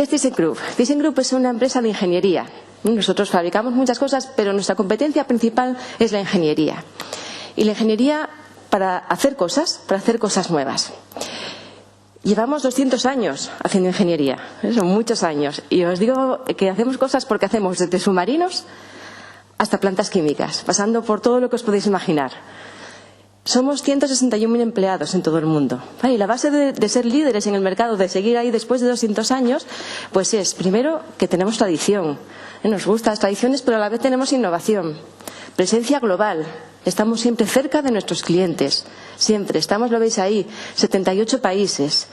¿Qué es ThyssenKrupp? ThyssenKrupp es una empresa de ingeniería. Nosotros fabricamos muchas cosas, pero nuestra competencia principal es la ingeniería. Y la ingeniería para hacer cosas nuevas. Llevamos 200 años haciendo ingeniería, son muchos años. Y os digo que hacemos cosas porque hacemos desde submarinos hasta plantas químicas, pasando por todo lo que os podéis imaginar. Somos 161.000 empleados en todo el mundo. Y la base de ser líderes en el mercado, de seguir ahí después de 200 años, pues es, primero, que tenemos tradición. Nos gustan las tradiciones, pero a la vez tenemos innovación. Presencia global. Estamos siempre cerca de nuestros clientes. Siempre. Estamos, lo veis ahí, 78 países.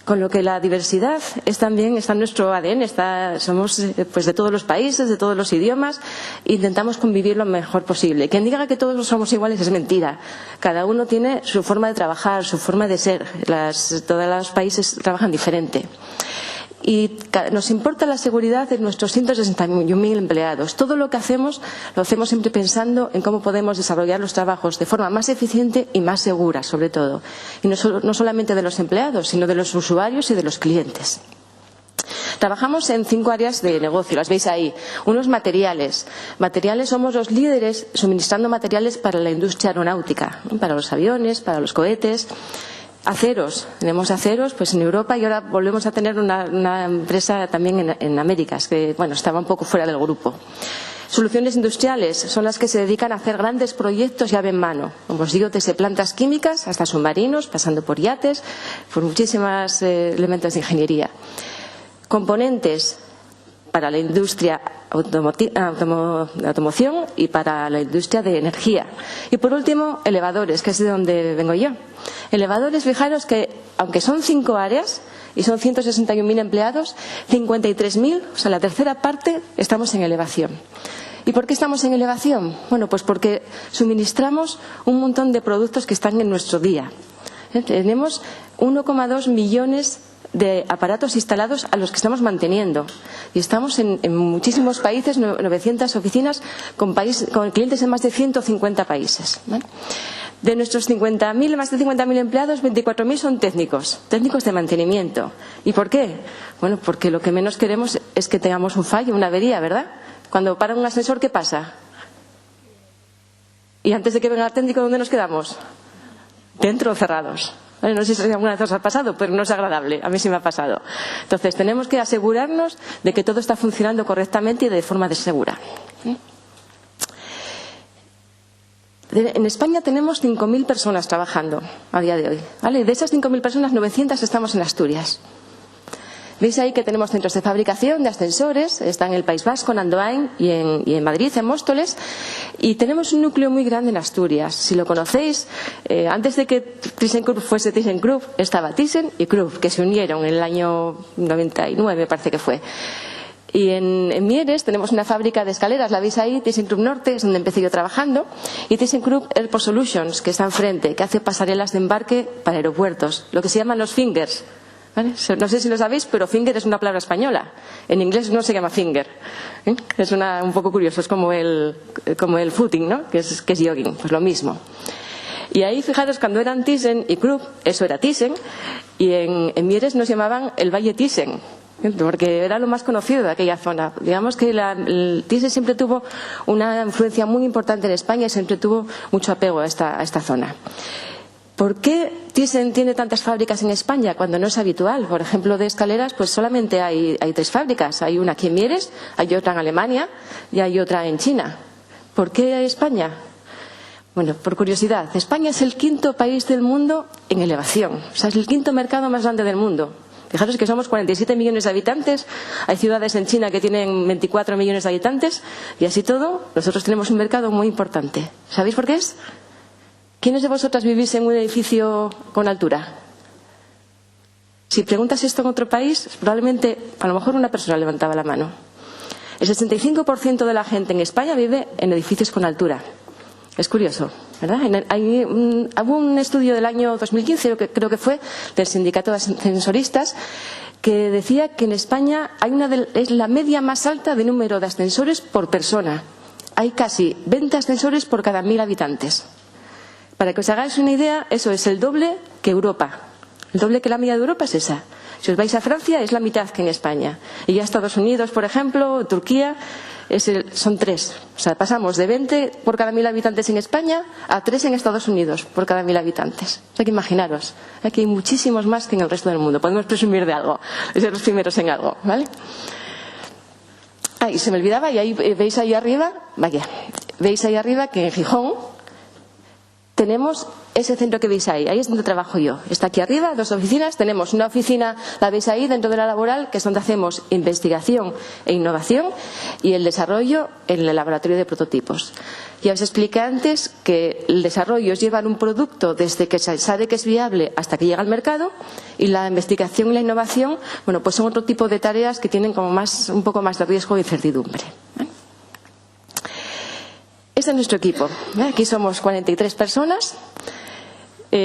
Con lo que la diversidad está en nuestro ADN. Somos pues de todos los países, de todos los idiomas. Intentamos convivir lo mejor posible. Quien diga que todos somos iguales es mentira. Cada uno tiene su forma de trabajar, su forma de ser. Todos los países trabajan diferente. Y nos importa la seguridad de nuestros 161.000 empleados. Todo lo que hacemos, lo hacemos siempre pensando en cómo podemos desarrollar los trabajos de forma más eficiente y más segura, sobre todo. Y no solamente de los empleados, sino de los usuarios y de los clientes. Trabajamos en 5 áreas de negocio, las veis ahí. Unos materiales. Materiales, somos los líderes suministrando materiales para la industria aeronáutica, para los aviones, para los cohetes. Aceros, tenemos aceros pues en Europa y ahora volvemos a tener una empresa también en Américas, que estaba un poco fuera del grupo. Soluciones industriales son las que se dedican a hacer grandes proyectos llave en mano. Como os digo, desde plantas químicas hasta submarinos, pasando por yates, por muchísimos elementos de ingeniería. Componentes para la industria automoción y para la industria de energía. Y por último, elevadores, que es de donde vengo yo. Elevadores, fijaros que aunque son 5 áreas y son 161.000 empleados, 53.000, o sea, la tercera parte, estamos en elevación. ¿Y por qué estamos en elevación? Bueno, pues porque suministramos un montón de productos que están en nuestro día. Tenemos 1,2 millones de aparatos instalados a los que estamos manteniendo. Y estamos en muchísimos países, 900 oficinas con clientes en más de 150 países. ¿Vale? De nuestros más de 50.000 empleados, 24.000 son técnicos de mantenimiento. ¿Y por qué? Bueno, porque lo que menos queremos es que tengamos un fallo, una avería, ¿verdad? Cuando para un ascensor, ¿qué pasa? Y antes de que venga el técnico, ¿dónde nos quedamos? Dentro, cerrados. No sé si alguna vez os ha pasado, pero no es agradable. A mí sí me ha pasado. Entonces, tenemos que asegurarnos de que todo está funcionando correctamente y de forma segura. En España tenemos 5.000 personas trabajando a día de hoy. ¿Vale? De esas 5.000 personas, 900 estamos en Asturias. Veis ahí que tenemos centros de fabricación de ascensores, está en el País Vasco, en Andoain y en Madrid, en Móstoles, y tenemos un núcleo muy grande en Asturias. Si lo conocéis, antes de que ThyssenKrupp fuese ThyssenKrupp, estaba Thyssen y Krupp, que se unieron en el año 99, me parece que fue. Y en Mieres tenemos una fábrica de escaleras, la veis ahí, ThyssenKrupp Norte, es donde empecé yo trabajando, y ThyssenKrupp Airport Solutions, que está enfrente, que hace pasarelas de embarque para aeropuertos, lo que se llaman los fingers. ¿Vale? No sé si lo sabéis, pero finger es una palabra española. En inglés no se llama finger. Es un poco curioso, es como el footing, ¿no? que es jogging, pues lo mismo. Y ahí, fijaros, cuando eran Thyssen y Krupp, eso era Thyssen, y en Mieres nos llamaban el Valle Thyssen, porque era lo más conocido de aquella zona. Digamos que el Thyssen siempre tuvo una influencia muy importante en España y siempre tuvo mucho apego a esta zona. ¿Por qué Thyssen tiene tantas fábricas en España cuando no es habitual? Por ejemplo, de escaleras, pues solamente hay 3 fábricas. Hay una aquí en Mieres, hay otra en Alemania y hay otra en China. ¿Por qué España? Bueno, por curiosidad, España es el 5º país del mundo en elevación. O sea, es el 5º mercado más grande del mundo. Fijaros que somos 47 millones de habitantes, hay ciudades en China que tienen 24 millones de habitantes y así todo, nosotros tenemos un mercado muy importante. ¿Sabéis por qué es? ¿Quiénes de vosotras vivís en un edificio con altura? Si preguntas esto en otro país, probablemente, a lo mejor una persona levantaba la mano. El 65% de la gente en España vive en edificios con altura. Es curioso, ¿verdad? Hubo un estudio del año 2015, creo que fue, del Sindicato de Ascensoristas, que decía que en España es la media más alta de número de ascensores por persona. Hay casi 20 ascensores por cada 1.000 habitantes. Para que os hagáis una idea, eso es el doble que Europa. El doble que la media de Europa es esa. Si os vais a Francia es la mitad que en España. Y ya Estados Unidos, por ejemplo, Turquía, son 3. O sea, pasamos de 20 por cada 1000 habitantes en España a 3 en Estados Unidos por cada 1000 habitantes. O sea, que imaginaros, aquí hay muchísimos más que en el resto del mundo. Podemos presumir de algo, de ser los primeros en algo, ¿vale? Y se me olvidaba, y ahí veis ahí arriba, veis ahí arriba que en Gijón tenemos ese centro que veis ahí es donde trabajo yo. Está aquí arriba, 2 oficinas. Tenemos una oficina, la veis ahí, dentro de la laboral, que es donde hacemos investigación e innovación y el desarrollo en el laboratorio de prototipos. Ya os expliqué antes que el desarrollo es llevar un producto desde que se sabe que es viable hasta que llega al mercado, y la investigación y la innovación, bueno, pues son otro tipo de tareas que tienen como un poco más de riesgo e incertidumbre. Este es nuestro equipo. Aquí somos 43 personas.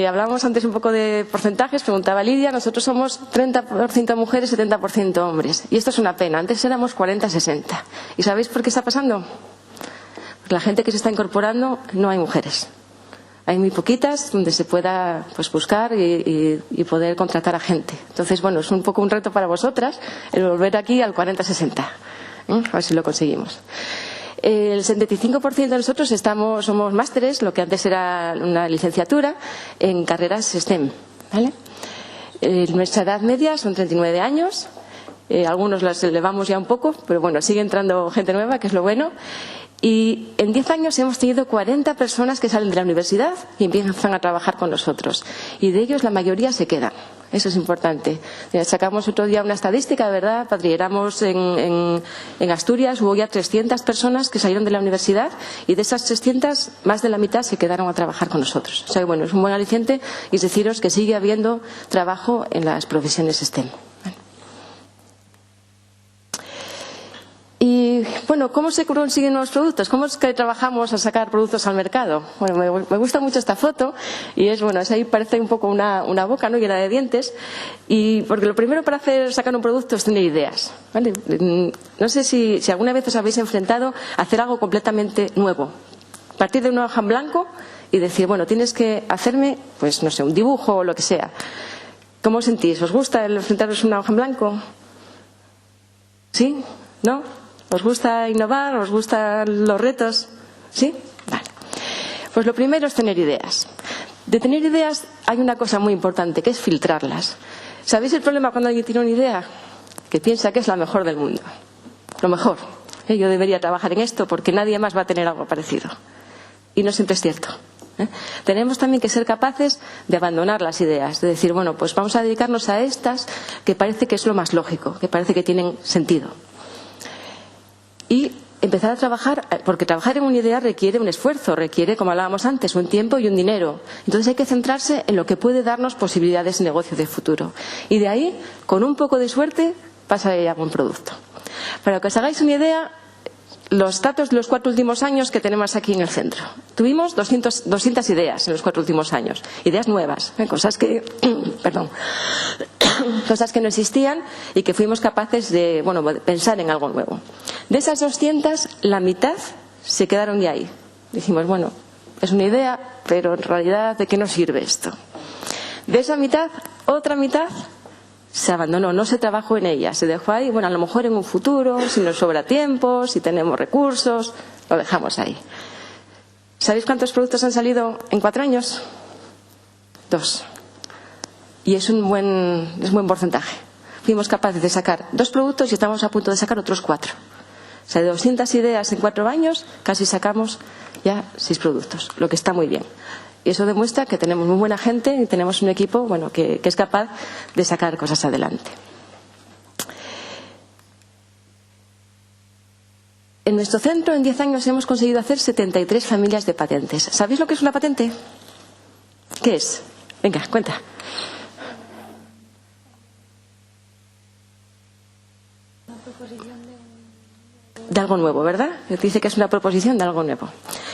Hablábamos antes un poco de porcentajes, preguntaba Lidia. Nosotros somos 30% mujeres, 70% hombres. Y esto es una pena. Antes éramos 40-60. ¿Y sabéis por qué está pasando? Porque la gente que se está incorporando no hay mujeres. Hay muy poquitas donde se pueda pues buscar y poder contratar a gente. Entonces, bueno, es un poco un reto para vosotras el volver aquí al 40-60. A ver si lo conseguimos. El 75% de nosotros somos másteres, lo que antes era una licenciatura, en carreras STEM, ¿vale? Nuestra edad media son 39 años, algunos las elevamos ya un poco, pero bueno, sigue entrando gente nueva, que es lo bueno. Y en 10 años hemos tenido 40 personas que salen de la universidad y empiezan a trabajar con nosotros. Y de ellos la mayoría se quedan. Eso es importante. Sacamos otro día una estadística, ¿verdad? Éramos en Asturias, hubo ya 300 personas que salieron de la universidad y de esas 300, más de la mitad se quedaron a trabajar con nosotros. O sea, bueno, es un buen aliciente y es deciros que sigue habiendo trabajo en las profesiones STEM. Y bueno, ¿cómo se consiguen nuevos productos? ¿Cómo es que trabajamos a sacar productos al mercado? Bueno, me gusta mucho esta foto y ahí parece un poco una boca, ¿no?, llena de dientes. Y porque lo primero para sacar un producto es tener ideas, ¿vale? No sé si alguna vez os habéis enfrentado a hacer algo completamente nuevo. Partir de una hoja en blanco y decir, bueno, tienes que hacerme, pues no sé, un dibujo o lo que sea. ¿Cómo os sentís? ¿Os gusta el enfrentaros a una hoja en blanco? ¿Sí? ¿No? ¿Os gusta innovar? ¿Os gustan los retos? ¿Sí? Vale. Pues lo primero es tener ideas. De tener ideas hay una cosa muy importante, que es filtrarlas. ¿Sabéis el problema cuando alguien tiene una idea? Que piensa que es la mejor del mundo. Lo mejor. Yo debería trabajar en esto porque nadie más va a tener algo parecido. Y no siempre es cierto. Tenemos también que ser capaces de abandonar las ideas, de decir, bueno, pues vamos a dedicarnos a estas que parece que es lo más lógico, que parece que tienen sentido. Y empezar a trabajar, porque trabajar en una idea requiere un esfuerzo, requiere, como hablábamos antes, un tiempo y un dinero. Entonces hay que centrarse en lo que puede darnos posibilidades de negocio de futuro. Y de ahí, con un poco de suerte, pasa a buen producto. Para que os hagáis una idea, los datos de los 4 últimos años que tenemos aquí en el centro. Tuvimos 200 ideas en los 4 últimos años. Ideas nuevas, cosas que cosas que no existían y que fuimos capaces de pensar en algo nuevo. De esas 200, la mitad se quedaron de ahí. Dijimos, bueno, es una idea, pero en realidad, ¿de qué nos sirve esto? De esa mitad, otra mitad se abandonó, no se trabajó en ella, se dejó ahí. Bueno, a lo mejor en un futuro, si nos sobra tiempo, si tenemos recursos, lo dejamos ahí. ¿Sabéis cuántos productos han salido en 4 años? 2. Y es un buen porcentaje. Fuimos capaces de sacar 2 productos y estamos a punto de sacar otros 4. O sea, de 200 ideas en 4 años, casi sacamos ya 6 productos, lo que está muy bien. Y eso demuestra que tenemos muy buena gente y tenemos un equipo que es capaz de sacar cosas adelante. En nuestro centro, en 10 años, hemos conseguido hacer 73 familias de patentes. ¿Sabéis lo que es una patente? ¿Qué es? Venga, cuenta. Una proposición de algo nuevo, ¿verdad? Dice que es una proposición de algo nuevo.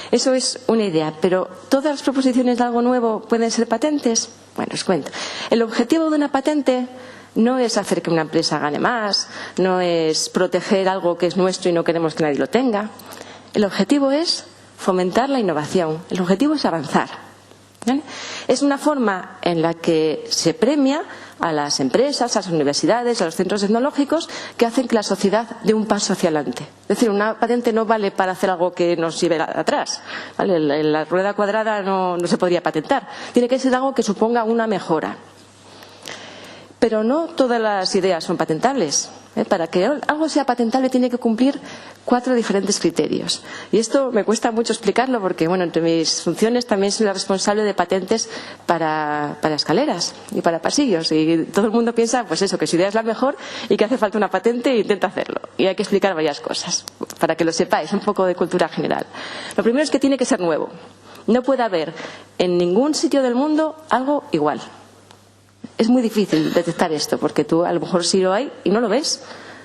Eso es una idea, pero ¿todas las proposiciones de algo nuevo pueden ser patentes? Bueno, os cuento. El objetivo de una patente no es hacer que una empresa gane más, no es proteger algo que es nuestro y no queremos que nadie lo tenga. El objetivo es fomentar la innovación, el objetivo es avanzar. ¿Vale? Es una forma en la que se premia a las empresas, a las universidades, a los centros tecnológicos que hacen que la sociedad dé un paso hacia adelante. Es decir, una patente no vale para hacer algo que nos lleve atrás, ¿vale? La rueda cuadrada no se podría patentar. Tiene que ser algo que suponga una mejora. Pero no todas las ideas son patentables. Para que algo sea patentable tiene que cumplir 4 diferentes criterios. Y esto me cuesta mucho explicarlo porque, bueno, entre mis funciones también soy la responsable de patentes para escaleras y para pasillos. Y todo el mundo piensa, pues eso, que su idea es la mejor y que hace falta una patente e intenta hacerlo. Y hay que explicar varias cosas para que lo sepáis, un poco de cultura general. Lo primero es que tiene que ser nuevo. No puede haber en ningún sitio del mundo algo igual. Es muy difícil detectar esto porque tú a lo mejor sí lo hay y no lo ves.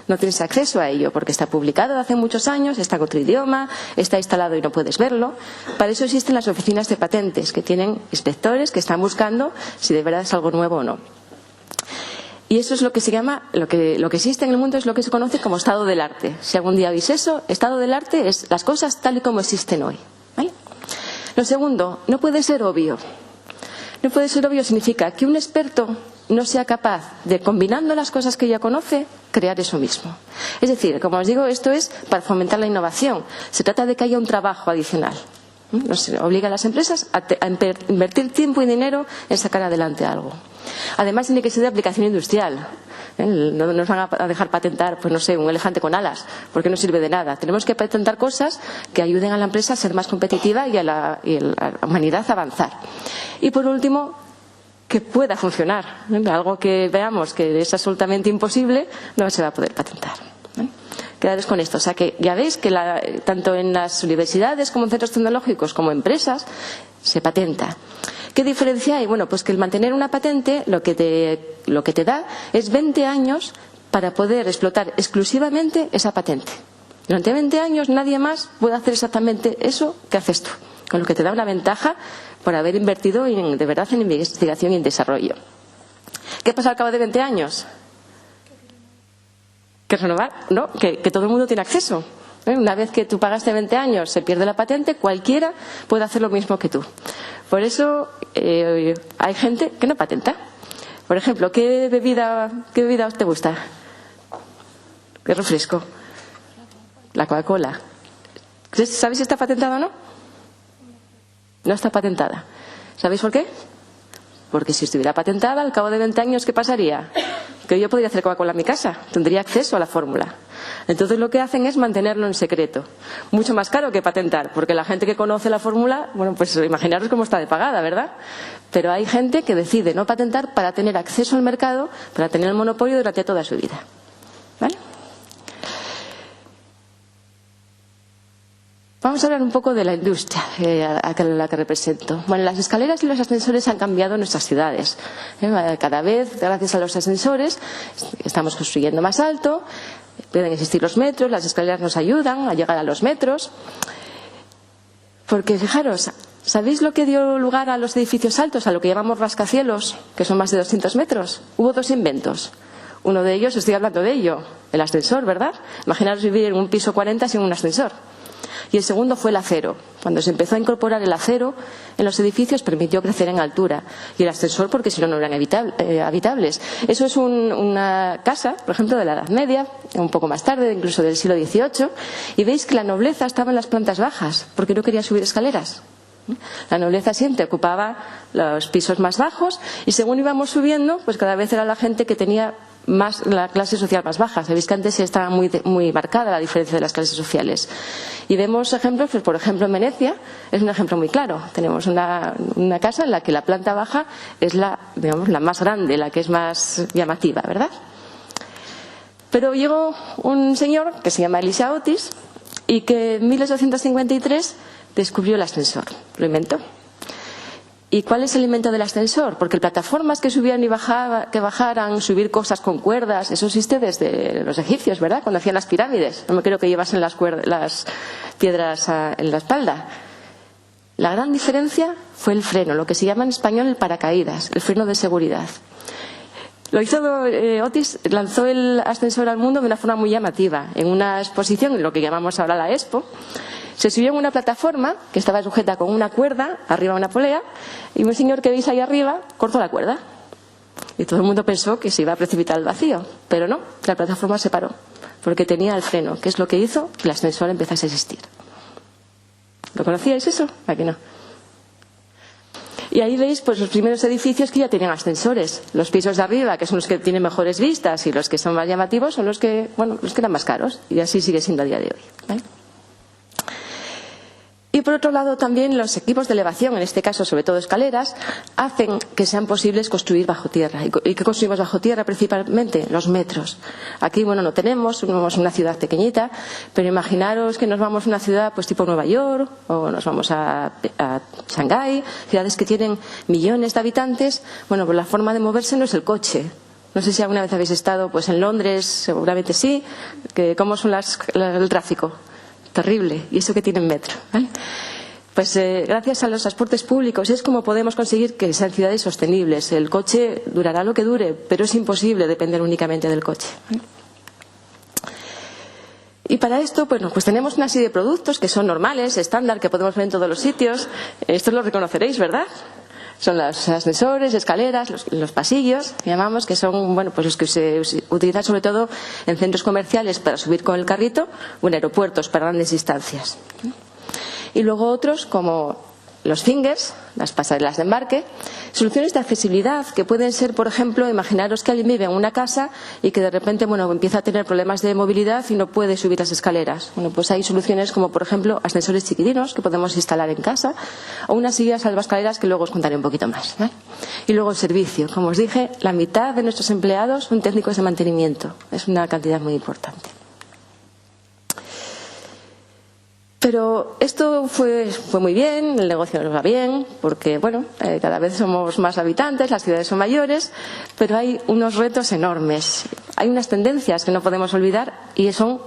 No tienes acceso a ello porque está publicado hace muchos años, está en otro idioma, está instalado y no puedes verlo. Para eso existen las oficinas de patentes que tienen inspectores que están buscando si de verdad es algo nuevo o no. Y eso es lo que se llama, lo que existe en el mundo es lo que se conoce como estado del arte. Si algún día veis eso, estado del arte es las cosas tal y como existen hoy. ¿Vale? Lo segundo, no puede ser obvio. No puede ser obvio significa que un experto no sea capaz de, combinando las cosas que ya conoce, crear eso mismo. Es decir, como os digo, esto es para fomentar la innovación. Se trata de que haya un trabajo adicional. Nos obliga a las empresas a invertir tiempo y dinero en sacar adelante algo. Además, tiene que ser de aplicación industrial. No nos van a dejar patentar, pues no sé, un elefante con alas, porque no sirve de nada. Tenemos que patentar cosas que ayuden a la empresa a ser más competitiva y a la humanidad a avanzar. Y por último, que pueda funcionar. Algo que veamos que es absolutamente imposible, no se va a poder patentar. Quedaros con esto. O sea que ya veis que tanto en las universidades como en centros tecnológicos como en empresas se patenta. ¿Qué diferencia hay? Bueno, pues que el mantener una patente lo que te da es 20 años para poder explotar exclusivamente esa patente. Durante 20 años nadie más puede hacer exactamente eso que haces tú, con lo que te da una ventaja por haber invertido de verdad en investigación y en desarrollo. ¿Qué pasa al cabo de 20 años? ¿Que renovar? No, que todo el mundo tiene acceso. Una vez que tú pagaste 20 años, se pierde la patente, cualquiera puede hacer lo mismo que tú. Por eso hay gente que no patenta. Por ejemplo, ¿qué bebida te gusta? ¿Qué refresco? La Coca-Cola. ¿Sabéis si está patentada o no? No está patentada. ¿Sabéis por qué? Porque si estuviera patentada, al cabo de 20 años, ¿qué pasaría? Que yo podría hacer Coca-Cola en mi casa, tendría acceso a la fórmula. Entonces lo que hacen es mantenerlo en secreto. Mucho más caro que patentar, porque la gente que conoce la fórmula, bueno, pues imaginaros cómo está de pagada, ¿verdad? Pero hay gente que decide no patentar para tener acceso al mercado, para tener el monopolio durante toda su vida. ¿Vale? Vamos a hablar un poco de la industria a la que represento. Bueno, las escaleras y los ascensores han cambiado nuestras ciudades. Cada vez, gracias a los ascensores, estamos construyendo más alto, pueden existir los metros, las escaleras nos ayudan a llegar a los metros. Porque, fijaros, ¿sabéis lo que dio lugar a los edificios altos, a lo que llamamos rascacielos, que son más de 200 metros? Hubo 2 inventos. Uno de ellos, estoy hablando de ello, el ascensor, ¿verdad? Imaginaros vivir en un piso 40 sin un ascensor. Y el segundo fue el acero. Cuando se empezó a incorporar el acero en los edificios permitió crecer en altura. Y el ascensor porque si no, no eran habitables. Eso es una casa, por ejemplo, de la Edad Media, un poco más tarde, incluso del siglo XVIII. Y veis que la nobleza estaba en las plantas bajas porque no quería subir escaleras. La nobleza siempre ocupaba los pisos más bajos y según íbamos subiendo, pues cada vez era la gente que tenía más la clase social más baja. Sabéis que antes estaba muy marcada la diferencia de las clases sociales. Y vemos ejemplos, pues por ejemplo en Venecia es un ejemplo muy claro. Tenemos una casa en la que la planta baja es la más grande, la que es más llamativa, ¿verdad? Pero llegó un señor que se llama Elisha Otis y que en 1853 descubrió el ascensor, lo inventó. ¿Y cuál es el invento del ascensor? Porque plataformas que subían y bajaran, subir cosas con cuerdas, eso existe desde los egipcios, ¿verdad? Cuando hacían las pirámides. No me creo que llevasen las piedras en la espalda. La gran diferencia fue el freno, lo que se llama en español el paracaídas, el freno de seguridad. Lo hizo Otis, lanzó el ascensor al mundo de una forma muy llamativa. En una exposición, lo que llamamos ahora la Expo, Se subió en una plataforma que estaba sujeta con una cuerda, arriba una polea, y un señor que veis ahí arriba cortó la cuerda. Y todo el mundo pensó que se iba a precipitar al vacío, pero no, la plataforma se paró, porque tenía el freno, que es lo que hizo que el ascensor empezase a existir. ¿Lo conocíais eso? Aquí no. Y ahí veis pues los primeros edificios que ya tenían ascensores. Los pisos de arriba, que son los que tienen mejores vistas, y los que son más llamativos son los que eran más caros. Y así sigue siendo a día de hoy, ¿vale? Y por otro lado también los equipos de elevación, en este caso sobre todo escaleras, hacen que sean posibles construir bajo tierra. ¿Y qué construimos bajo tierra principalmente? Los metros. Aquí no tenemos una ciudad pequeñita, pero imaginaros que nos vamos a una ciudad pues tipo Nueva York, o nos vamos a Shanghái, ciudades que tienen millones de habitantes. Pues la forma de moverse no es el coche. No sé si alguna vez habéis estado pues en Londres, seguramente sí, ¿cómo son el tráfico? Terrible, y eso que tiene metro, ¿vale? Pues gracias a los transportes públicos es como podemos conseguir que sean ciudades sostenibles. El coche durará lo que dure, pero es imposible depender únicamente del coche, ¿vale? Y para esto pues tenemos una serie de productos que son normales, estándar, que podemos ver en todos los sitios. Estos los reconoceréis, ¿verdad? Son los ascensores, escaleras, los pasillos, que llamamos, que son pues los que se utilizan sobre todo en centros comerciales para subir con el carrito, o en aeropuertos para grandes distancias. Y luego otros como los fingers, las pasarelas de embarque, soluciones de accesibilidad que pueden ser, por ejemplo, imaginaros que alguien vive en una casa y que de repente empieza a tener problemas de movilidad y no puede subir las escaleras. Pues hay soluciones como, por ejemplo, ascensores chiquitinos que podemos instalar en casa, o unas sillas salvaescaleras que luego os contaré un poquito más, ¿vale? Y luego el servicio. Como os dije, la mitad de nuestros empleados son técnicos de mantenimiento. Es una cantidad muy importante. Pero esto fue muy bien, el negocio nos va bien, porque cada vez somos más habitantes, las ciudades son mayores, pero hay unos retos enormes. Hay unas tendencias que no podemos olvidar y son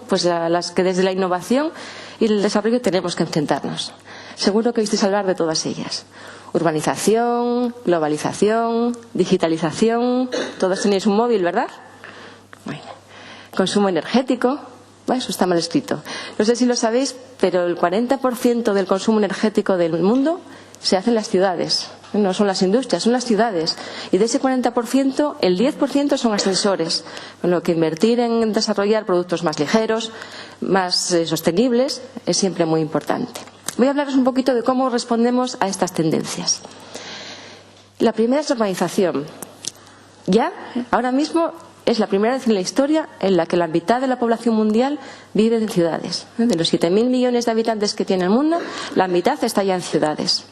las que desde la innovación y el desarrollo tenemos que enfrentarnos. Seguro que oísteis hablar de todas ellas. Urbanización, globalización, digitalización. Todos tenéis un móvil, ¿verdad? Bueno. Consumo energético. Eso está mal escrito. No sé si lo sabéis, pero el 40% del consumo energético del mundo se hace en las ciudades. No son las industrias, son las ciudades. Y de ese 40%, el 10% son ascensores. Con lo que invertir en desarrollar productos más ligeros, más sostenibles, es siempre muy importante. Voy a hablaros un poquito de cómo respondemos a estas tendencias. La primera es la urbanización. Ahora mismo es la primera vez en la historia en la que la mitad de la población mundial vive en ciudades. De los 7.000 millones de habitantes que tiene el mundo, la mitad está ya en ciudades.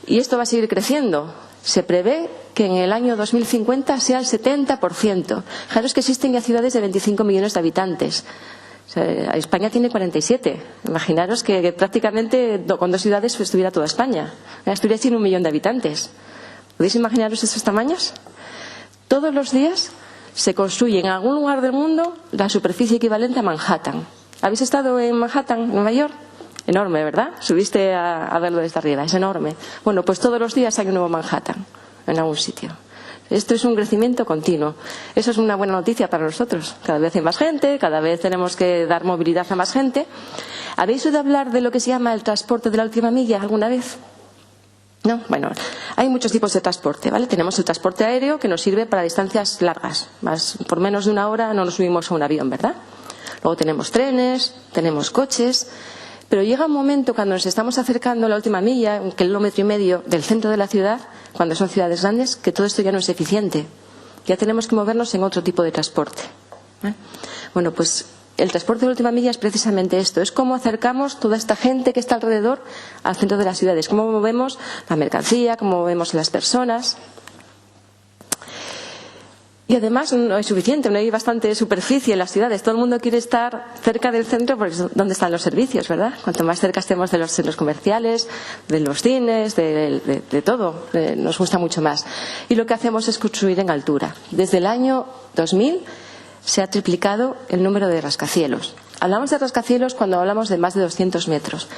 Y esto va a seguir creciendo. Se prevé que en el año 2050 sea el 70%. Fijaros que existen ya ciudades de 25 millones de habitantes. España tiene 47. Imaginaros que prácticamente con 2 ciudades estuviera toda España. Asturias tiene 1 millón de habitantes. ¿Podéis imaginaros esos tamaños? Todos los días se construye en algún lugar del mundo la superficie equivalente a Manhattan. ¿Habéis estado en Manhattan, Nueva York? Enorme, ¿verdad? Subiste a verlo desde arriba, es enorme. Pues todos los días hay un nuevo Manhattan en algún sitio. Esto es un crecimiento continuo. Eso es una buena noticia para nosotros. Cada vez hay más gente, cada vez tenemos que dar movilidad a más gente. ¿Habéis oído hablar de lo que se llama el transporte de la última milla alguna vez? ¿No? Hay muchos tipos de transporte, ¿vale? Tenemos el transporte aéreo que nos sirve para distancias largas. Por menos de 1 hora no nos subimos a un avión, ¿verdad? Luego tenemos trenes, tenemos coches. Pero llega un momento cuando nos estamos acercando a la última milla, 1,5 kilómetros del centro de la ciudad, cuando son ciudades grandes, que todo esto ya no es eficiente. Ya tenemos que movernos en otro tipo de transporte. El transporte de la última milla es precisamente esto. Es cómo acercamos toda esta gente que está alrededor al centro de las ciudades. Cómo movemos la mercancía, cómo movemos las personas. Y además no hay suficiente, no hay bastante superficie en las ciudades. Todo el mundo quiere estar cerca del centro porque es donde están los servicios, ¿verdad? Cuanto más cerca estemos de los centros comerciales, de los cines, de todo, nos gusta mucho más. Y lo que hacemos es construir en altura. Desde el año 2000 se ha triplicado el número de rascacielos. Hablamos de rascacielos cuando hablamos de más de 200 metros.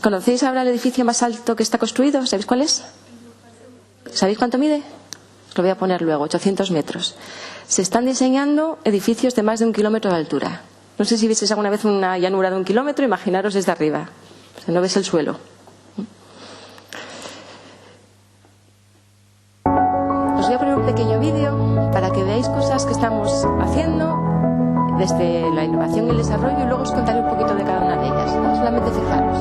¿Conocéis ahora el edificio más alto que está construido? ¿Sabéis cuál es? ¿Sabéis cuánto mide? Lo voy a poner luego, 800 metros. Se están diseñando edificios de más de 1 kilómetro de altura. No sé si visteis alguna vez una llanura de 1 kilómetro, imaginaros desde arriba. O sea, no ves el suelo. Os voy a poner un pequeño vídeo para que veáis cosas que estamos haciendo desde la innovación y el desarrollo, y luego os contaré un poquito de cada una de ellas. Solamente fijaros.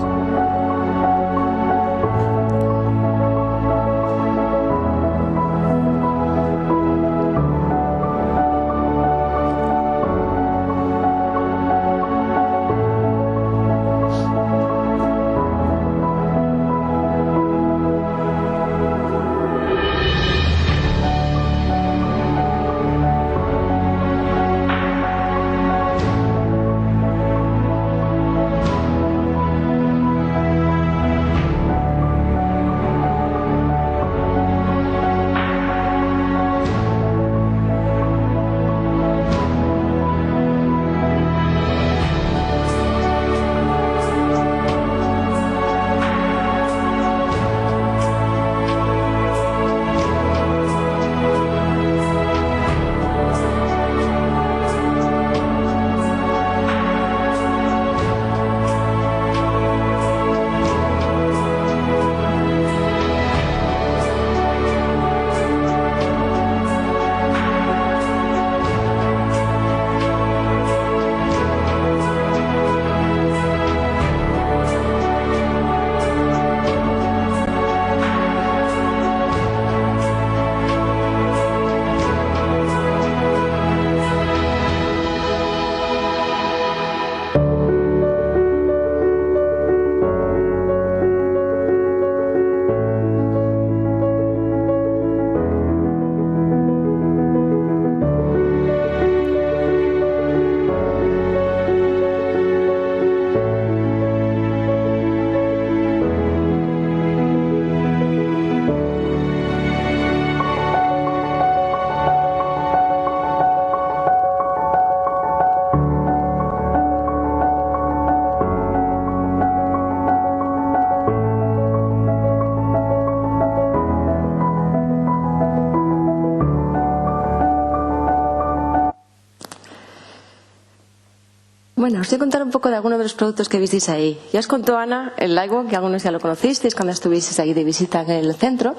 Bueno, os voy a contar un poco de algunos de los productos que visteis ahí. Ya os contó Ana el Lightwalk, que algunos ya lo conocisteis cuando estuvisteis ahí de visita en el centro.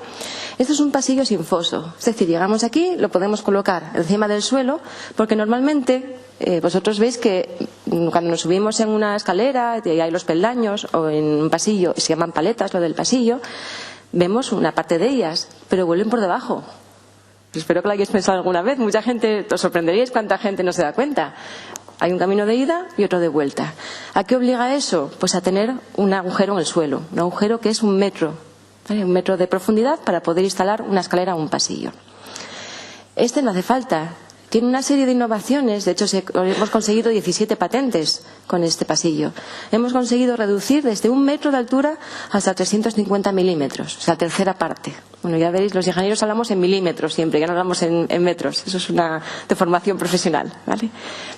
Esto es un pasillo sin foso. Es decir, llegamos aquí, lo podemos colocar encima del suelo, porque normalmente vosotros veis que cuando nos subimos en una escalera y hay los peldaños, o en un pasillo, se llaman paletas, lo del pasillo, vemos una parte de ellas, pero vuelven por debajo. Espero que lo hayáis pensado alguna vez. Mucha gente, os sorprenderíais cuánta gente no se da cuenta. Hay un camino de ida y otro de vuelta. ¿A qué obliga eso? Pues a tener un agujero en el suelo. Un agujero que es 1 metro. ¿Vale? 1 metro de profundidad para poder instalar una escalera o un pasillo. Este no hace falta. Tiene una serie de innovaciones. De hecho, hemos conseguido 17 patentes con este pasillo. Hemos conseguido reducir desde 1 metro de altura hasta 350 milímetros. O sea, tercera parte. Bueno, ya veréis, los ingenieros hablamos en milímetros siempre, ya no hablamos en metros. Eso es una deformación profesional, ¿vale?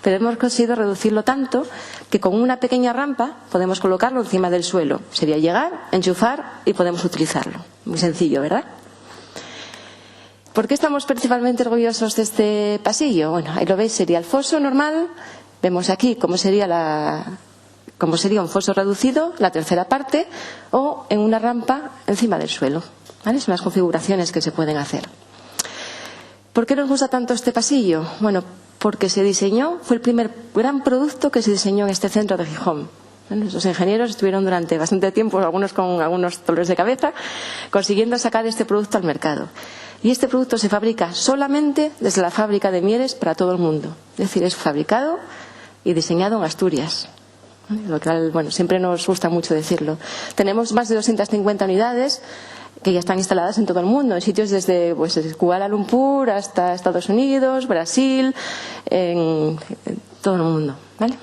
Pero hemos conseguido reducirlo tanto que con una pequeña rampa podemos colocarlo encima del suelo. Sería llegar, enchufar y podemos utilizarlo. Muy sencillo, ¿verdad? ¿Por qué estamos principalmente orgullosos de este pasillo? Bueno, ahí lo veis, sería el foso normal. Vemos aquí cómo sería un foso reducido, la tercera parte, o en una rampa encima del suelo. ¿Vale? Son las configuraciones que se pueden hacer. ¿Por qué nos gusta tanto este pasillo? Bueno, porque fue el primer gran producto que se diseñó en este centro de Gijón. Los ingenieros estuvieron durante bastante tiempo, algunos con algunos dolores de cabeza, consiguiendo sacar este producto al mercado. Y este producto se fabrica solamente desde la fábrica de Mieres para todo el mundo. Es decir, es fabricado y diseñado en Asturias. Lo cual, bueno, siempre nos gusta mucho decirlo. Tenemos más de 250 unidades que ya están instaladas en todo el mundo, en sitios desde Kuala Lumpur hasta Estados Unidos, Brasil, en todo el mundo, ¿vale?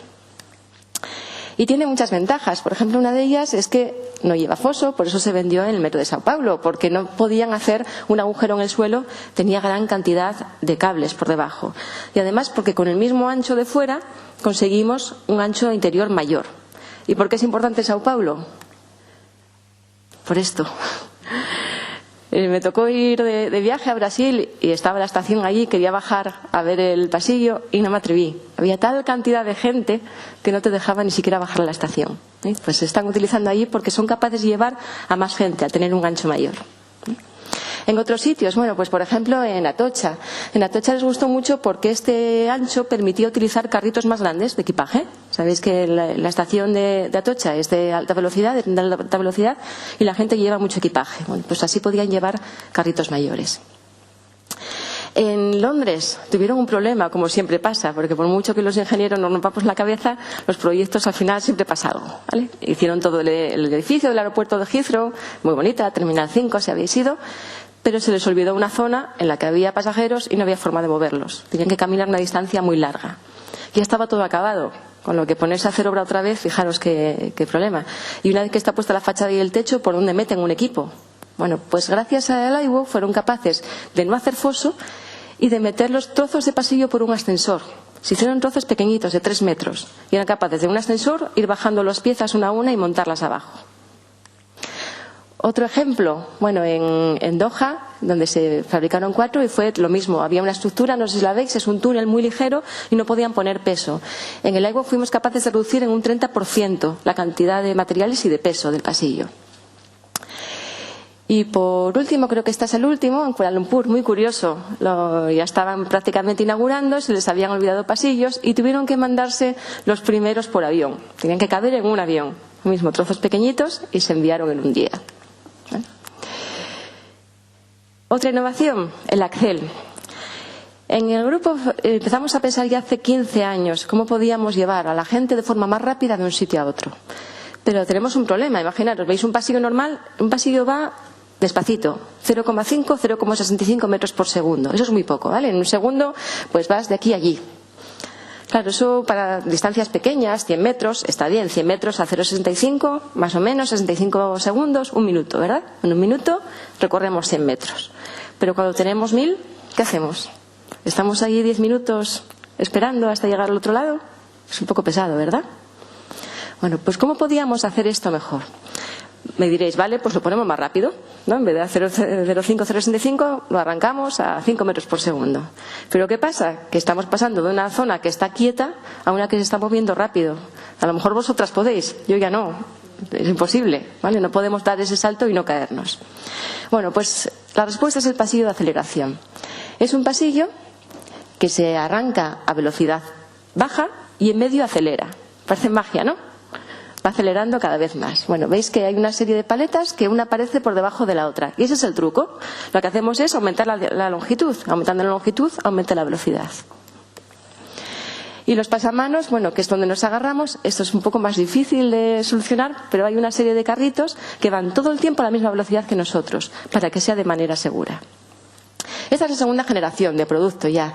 Y tiene muchas ventajas. Por ejemplo, una de ellas es que no lleva foso, por eso se vendió en el metro de Sao Paulo, porque no podían hacer un agujero en el suelo, tenía gran cantidad de cables por debajo. Y además porque con el mismo ancho de fuera conseguimos un ancho interior mayor. ¿Y por qué es importante Sao Paulo? Por esto. Me tocó ir de viaje a Brasil y estaba la estación allí, quería bajar a ver el pasillo y no me atreví. Había tal cantidad de gente que no te dejaba ni siquiera bajar a la estación. Pues se están utilizando allí porque son capaces de llevar a más gente, a tener un ancho mayor. En otros sitios, bueno, pues por ejemplo en Atocha. En Atocha les gustó mucho porque este ancho permitía utilizar carritos más grandes de equipaje. Sabéis que la estación de Atocha es de alta velocidad y la gente lleva mucho equipaje. Bueno, pues así podían llevar carritos mayores. En Londres tuvieron un problema, como siempre pasa, porque por mucho que los ingenieros nos rompamos la cabeza, los proyectos al final siempre pasa algo, ¿vale? Hicieron todo el edificio del aeropuerto de Heathrow, muy bonita, Terminal 5, si habéis ido, pero se les olvidó una zona en la que había pasajeros y no había forma de moverlos. Tenían que caminar una distancia muy larga. Ya estaba todo acabado, con lo que ponerse a hacer obra otra vez, fijaros qué problema. Y una vez que está puesta la fachada y el techo, ¿por dónde meten un equipo? Bueno, pues gracias al IWO fueron capaces de no hacer foso y de meter los trozos de pasillo por un ascensor. Se hicieron trozos pequeñitos de 3 metros y eran capaces de un ascensor ir bajando las piezas una a una y montarlas abajo. Otro ejemplo, bueno, en Doha, donde se fabricaron 4 y fue lo mismo. Había una estructura, no sé si la veis, es un túnel muy ligero y no podían poner peso. En el IWO fuimos capaces de reducir en un 30% la cantidad de materiales y de peso del pasillo. Y por último, creo que este es el último, en Kuala Lumpur, muy curioso. Ya estaban prácticamente inaugurando, se les habían olvidado pasillos y tuvieron que mandarse los primeros por avión. Tenían que caber en un avión, lo mismo, trozos pequeñitos, y se enviaron en un día. ¿Vale? Otra innovación, el Accel. En el grupo empezamos a pensar ya hace 15 años cómo podíamos llevar a la gente de forma más rápida de un sitio a otro. Pero tenemos un problema, imaginaros, veis un pasillo normal, un pasillo va despacito, 0,5, 0,65 metros por segundo. Eso es muy poco, ¿vale? En un segundo, pues vas de aquí a allí. Claro, eso para distancias pequeñas, 100 metros, está bien, 100 metros a 0,65, más o menos, 65 segundos, un minuto, ¿verdad? En un minuto recorremos 100 metros. Pero cuando tenemos 1000, ¿qué hacemos? ¿Estamos ahí 10 minutos esperando hasta llegar al otro lado? Es un poco pesado, ¿verdad? Bueno, pues ¿cómo podíamos hacer esto mejor? Me diréis, vale, pues lo ponemos más rápido, ¿no? En vez de a 0,5, 0,65, lo arrancamos a 5 metros por segundo. Pero ¿qué pasa? Que estamos pasando de una zona que está quieta a una que se está moviendo rápido. A lo mejor vosotras podéis, yo ya no. Es imposible, ¿vale? No podemos dar ese salto y no caernos. Bueno, pues la respuesta es el pasillo de aceleración. Es un pasillo que se arranca a velocidad baja y en medio acelera. Parece magia, ¿no? Va acelerando cada vez más. Bueno, veis que hay una serie de paletas que una aparece por debajo de la otra. Y ese es el truco. Lo que hacemos es aumentar la longitud. Aumentando la longitud, aumenta la velocidad. Y los pasamanos, bueno, que es donde nos agarramos. Esto es un poco más difícil de solucionar, pero hay una serie de carritos que van todo el tiempo a la misma velocidad que nosotros, para que sea de manera segura. Esta es la segunda generación de producto ya,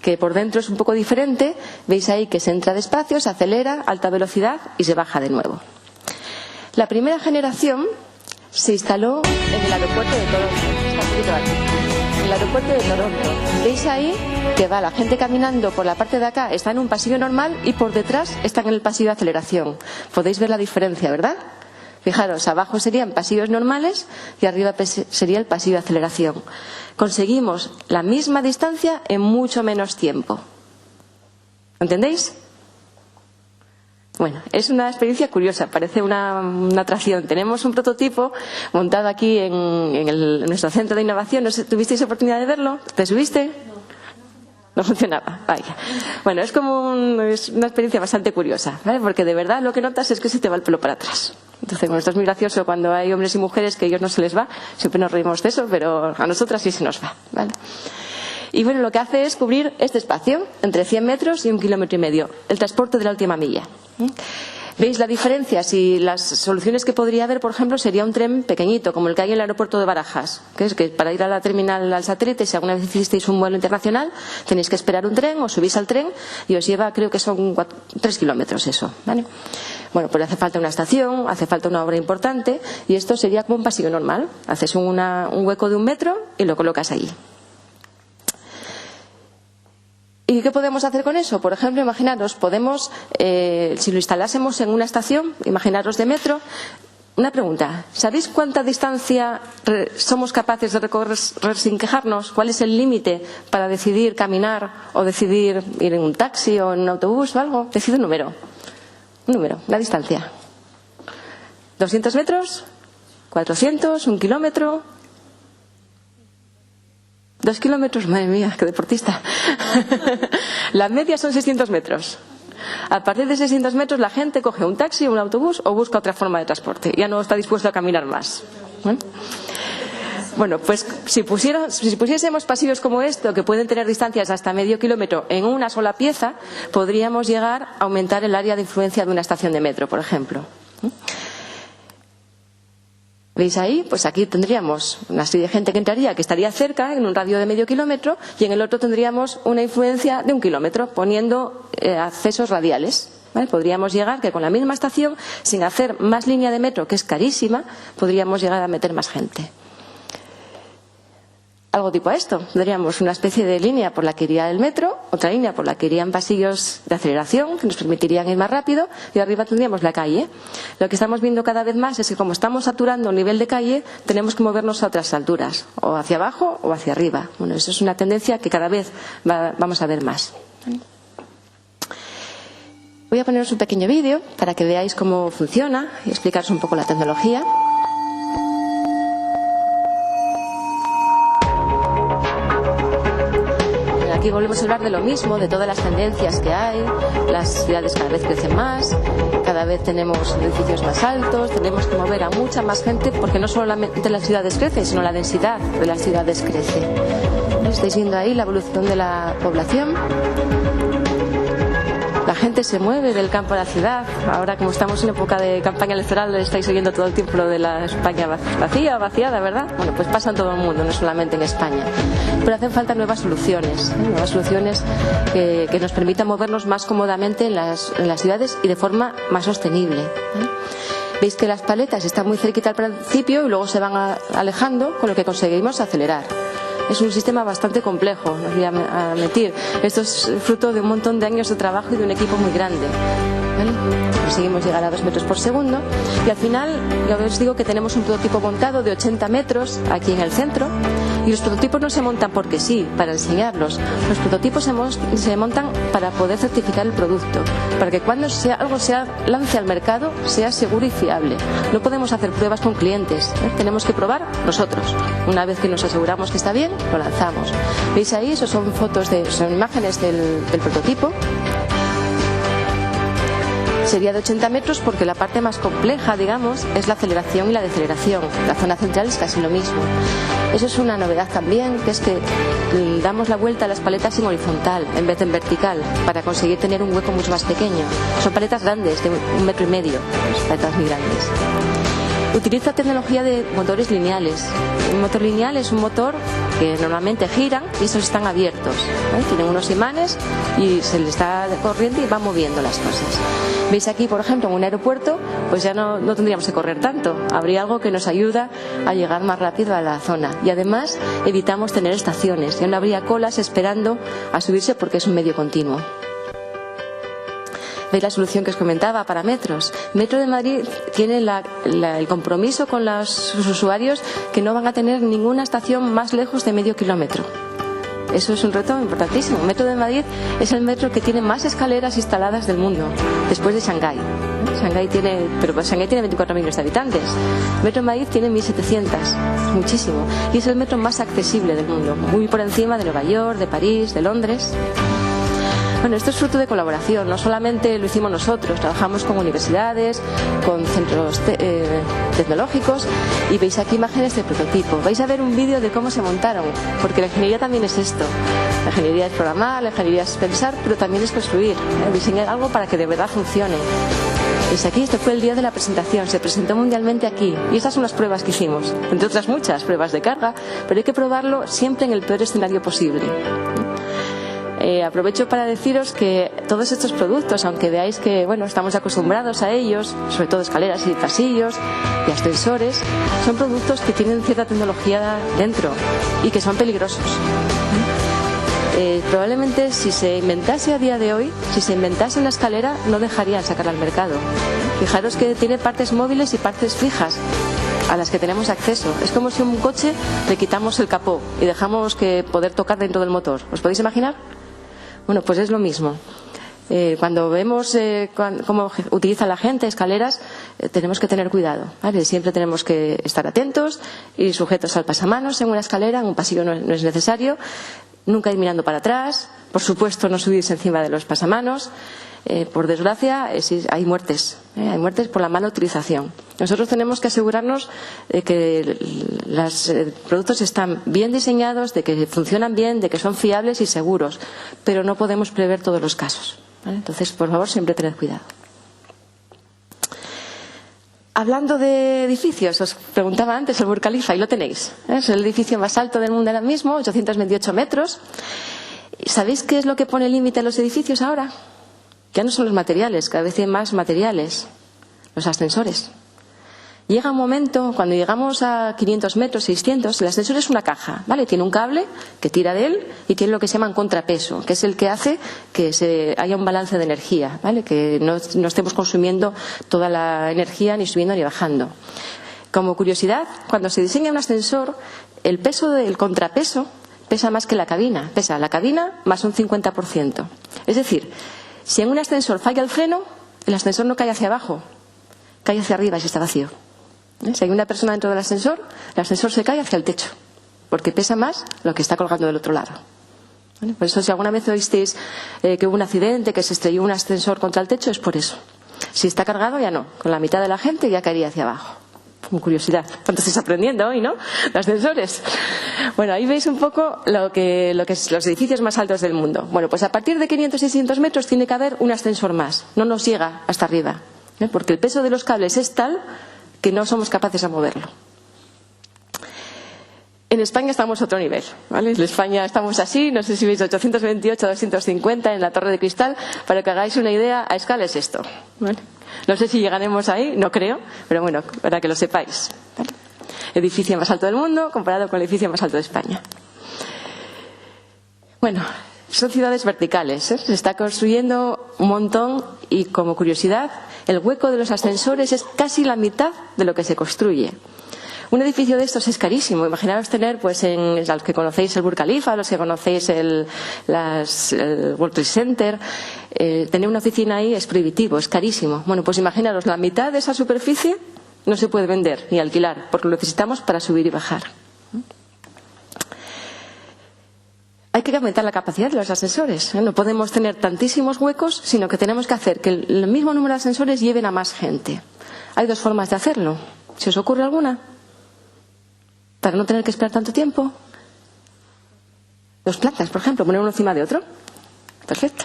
que por dentro es un poco diferente. Veis ahí que se entra despacio, se acelera, alta velocidad y se baja de nuevo. La primera generación se instaló en el aeropuerto de Toronto. En el aeropuerto de Toronto. Veis ahí que va la gente caminando por la parte de acá, está en un pasillo normal y por detrás está en el pasillo de aceleración. Podéis ver la diferencia, ¿verdad? Fijaros, abajo serían pasillos normales y arriba sería el pasillo de aceleración. Conseguimos la misma distancia en mucho menos tiempo. ¿Entendéis? Bueno, es una experiencia curiosa, parece una atracción. Tenemos un prototipo montado aquí en nuestro centro de innovación. ¿No sé, tuvisteis oportunidad de verlo? ¿Te subiste? No funcionaba, vaya. Bueno, es una experiencia bastante curiosa, ¿vale? Porque de verdad lo que notas es que se te va el pelo para atrás. Entonces, bueno, esto es muy gracioso cuando hay hombres y mujeres que a ellos no se les va. Siempre nos reímos de eso, pero a nosotras sí se nos va, ¿vale? Y bueno, lo que hace es cubrir este espacio entre 100 metros y 1,5 kilómetros, el transporte de la última milla. ¿Veis la diferencia? Si las soluciones que podría haber, por ejemplo, sería un tren pequeñito, como el que hay en el aeropuerto de Barajas, que es que para ir a la terminal al satélite, si alguna vez hicisteis un vuelo internacional, tenéis que esperar un tren o subís al tren y os lleva, creo que son 3 kilómetros eso, ¿vale? Bueno, pues hace falta una estación, hace falta una obra importante y esto sería como un pasillo normal. Haces un hueco de 1 metro y lo colocas allí. ¿Y qué podemos hacer con eso? Por ejemplo, imaginaros, podemos, si lo instalásemos en una estación, imaginaros de metro, Una pregunta. ¿Sabéis cuánta distancia somos capaces de recorrer sin quejarnos? ¿Cuál es el límite para decidir caminar o decidir ir en un taxi o en un autobús o algo? Decid un número. Un número, la distancia. ¿200 metros? ¿400? ¿1 kilómetro? 2 kilómetros, madre mía, qué deportista. La media son 600 metros. A partir de 600 metros la gente coge un taxi, un autobús o busca otra forma de transporte. Ya no está dispuesto a caminar más. Bueno, pues si pusiésemos pasillos como esto, que pueden tener distancias hasta medio kilómetro en una sola pieza, podríamos llegar a aumentar el área de influencia de una estación de metro, por ejemplo. ¿Veis ahí? Pues aquí tendríamos una serie de gente que entraría, que estaría cerca, en un radio de medio kilómetro, y en el otro tendríamos una influencia de 1 kilómetro, poniendo accesos radiales. ¿Vale? Podríamos llegar, que con la misma estación, sin hacer más línea de metro, que es carísima, podríamos llegar a meter más gente. Algo tipo a esto. Tendríamos una especie de línea por la que iría el metro, otra línea por la que irían pasillos de aceleración que nos permitirían ir más rápido, y arriba tendríamos la calle. Lo que estamos viendo cada vez más es que como estamos saturando el nivel de calle, tenemos que movernos a otras alturas, o hacia abajo o hacia arriba. Bueno, eso es una tendencia que cada vez vamos a ver más. Voy a poneros un pequeño vídeo para que veáis cómo funciona y explicaros un poco la tecnología. Aquí volvemos a hablar de lo mismo, de todas las tendencias que hay. Las ciudades cada vez crecen más, cada vez tenemos edificios más altos, tenemos que mover a mucha más gente, porque no solamente las ciudades crecen, sino la densidad de las ciudades crece. Estáis viendo ahí la evolución de la población. La gente se mueve del campo a la ciudad. Ahora, como estamos en época de campaña electoral, estáis oyendo todo el tiempo lo de la España vacía, vaciada, ¿verdad? Bueno, pues pasa en todo el mundo, no solamente en España. Pero hacen falta nuevas soluciones que nos permitan movernos más cómodamente en las ciudades y de forma más sostenible. Veis que las paletas están muy cerquita al principio y luego se van alejando, con lo que conseguimos acelerar. Es un sistema bastante complejo, no os voy a mentir. Esto es fruto de un montón de años de trabajo y de un equipo muy grande. ¿Vale? Conseguimos llegar a 2 metros por segundo y al final ya os digo que tenemos un prototipo montado de 80 metros aquí en el centro, y los prototipos no se montan porque sí, para enseñarlos. Los prototipos se montan para poder certificar el producto, para que cuando algo se lance al mercado sea seguro y fiable. No podemos hacer pruebas con clientes, tenemos que probar nosotros. Una vez que nos aseguramos que está bien, lo lanzamos. ¿Veis ahí? Eso son imágenes del prototipo. Sería de 80 metros porque la parte más compleja, digamos, es la aceleración y la deceleración. La zona central es casi lo mismo. Eso es una novedad también, que es que damos la vuelta a las paletas en horizontal en vez de en vertical, para conseguir tener un hueco mucho más pequeño. Son paletas grandes, de 1,5 metros, paletas muy grandes. Utiliza tecnología de motores lineales. Un motor lineal es un motor que normalmente giran y esos están abiertos, ¿vale? Tienen unos imanes y se les da corriente y va moviendo las cosas. Veis aquí, por ejemplo, en un aeropuerto, pues ya no tendríamos que correr tanto. Habría algo que nos ayuda a llegar más rápido a la zona. Y además evitamos tener estaciones. Ya no habría colas esperando a subirse porque es un medio continuo. ¿Veis la solución que os comentaba para metros? Metro de Madrid tiene el compromiso con sus usuarios que no van a tener ninguna estación más lejos de medio kilómetro. Eso es un reto importantísimo. Metro de Madrid es el metro que tiene más escaleras instaladas del mundo, después de Shanghái. Shanghái tiene 24 millones de habitantes. Metro de Madrid tiene 1.700, muchísimo. Y es el metro más accesible del mundo, muy por encima de Nueva York, de París, de Londres. Bueno, esto es fruto de colaboración, no solamente lo hicimos nosotros, trabajamos con universidades, con centros tecnológicos, y veis aquí imágenes de prototipo. Vais a ver un vídeo de cómo se montaron, porque la ingeniería también es esto. La ingeniería es programar, la ingeniería es pensar, pero también es construir, diseñar algo para que de verdad funcione. Veis aquí, este fue el día de la presentación, se presentó mundialmente aquí, y estas son las pruebas que hicimos, entre otras muchas, pruebas de carga, pero hay que probarlo siempre en el peor escenario posible. Aprovecho para deciros que todos estos productos, aunque veáis que estamos acostumbrados a ellos, sobre todo escaleras y pasillos y ascensores, son productos que tienen cierta tecnología dentro y que son peligrosos. Probablemente si se inventase a día de hoy, si se inventase la escalera, no dejarían sacarla al mercado. Fijaros que tiene partes móviles y partes fijas a las que tenemos acceso. Es como si a un coche le quitamos el capó y dejamos que poder tocar dentro del motor. ¿Os podéis imaginar? Bueno, pues es lo mismo. Cuando vemos cómo utiliza la gente escaleras, tenemos que tener cuidado, ¿vale? Siempre tenemos que estar atentos y sujetos al pasamanos en una escalera. En un pasillo no es necesario. Nunca ir mirando para atrás. Por supuesto, no subirse encima de los pasamanos. Por desgracia, hay muertes. Hay muertes por la mala utilización. Nosotros tenemos que asegurarnos de que los productos están bien diseñados, de que funcionan bien, de que son fiables y seguros. Pero no podemos prever todos los casos, ¿vale? Entonces, por favor, siempre tened cuidado. Hablando de edificios, os preguntaba antes el Burj Khalifa, y lo tenéis. Es el edificio más alto del mundo ahora mismo, 828 metros. ¿Sabéis qué es lo que pone límite a los edificios ahora? Ya no son los materiales, cada vez hay más materiales. Los ascensores. Llega un momento, cuando llegamos a 500 metros, 600, el ascensor es una caja, ¿vale? Tiene un cable que tira de él y tiene lo que se llama un contrapeso, que es el que hace que haya un balance de energía, ¿vale? Que no estemos consumiendo toda la energía ni subiendo ni bajando. Como curiosidad, cuando se diseña un ascensor, el peso del contrapeso pesa más que la cabina. Pesa la cabina más un 50%. Es decir, si en un ascensor falla el freno, el ascensor no cae hacia abajo, cae hacia arriba si está vacío. Si hay una persona dentro del ascensor, el ascensor se cae hacia el techo, porque pesa más lo que está colgando del otro lado. Por eso, si alguna vez oísteis que hubo un accidente, que se estrelló un ascensor contra el techo, es por eso. Si está cargado, ya no. Con la mitad de la gente ya caería hacia abajo. Como curiosidad. ¿Cuánto estáis aprendiendo hoy, no? Los ascensores. Bueno, ahí veis un poco lo que es los edificios más altos del mundo. Bueno, pues a partir de 500 y 600 metros tiene que haber un ascensor más. No nos llega hasta arriba. Porque el peso de los cables es tal que no somos capaces de moverlo. En España estamos a otro nivel, ¿vale? En España estamos así, no sé si veis 828, 250 en la Torre de Cristal. Para que hagáis una idea, a escala es esto, ¿vale? No sé si llegaremos ahí, no creo, pero bueno, para que lo sepáis, ¿vale? Edificio más alto del mundo comparado con el edificio más alto de España. Bueno, son ciudades verticales, ¿eh? Se está construyendo un montón y, como curiosidad, el hueco de los ascensores es casi la mitad de lo que se construye. Un edificio de estos es carísimo. Imaginaos tener, pues, en los que conocéis el Burj Khalifa, los que conocéis el World Trade Center, tener una oficina ahí es prohibitivo, es carísimo. Bueno, pues imaginaros, la mitad de esa superficie no se puede vender ni alquilar, porque lo necesitamos para subir y bajar. Hay que aumentar la capacidad de los ascensores. No podemos tener tantísimos huecos, sino que tenemos que hacer que el mismo número de ascensores lleven a más gente. Hay dos formas de hacerlo. ¿Se os ocurre alguna? Para no tener que esperar tanto tiempo. 2 plantas, por ejemplo, poner uno encima de otro. Perfecto.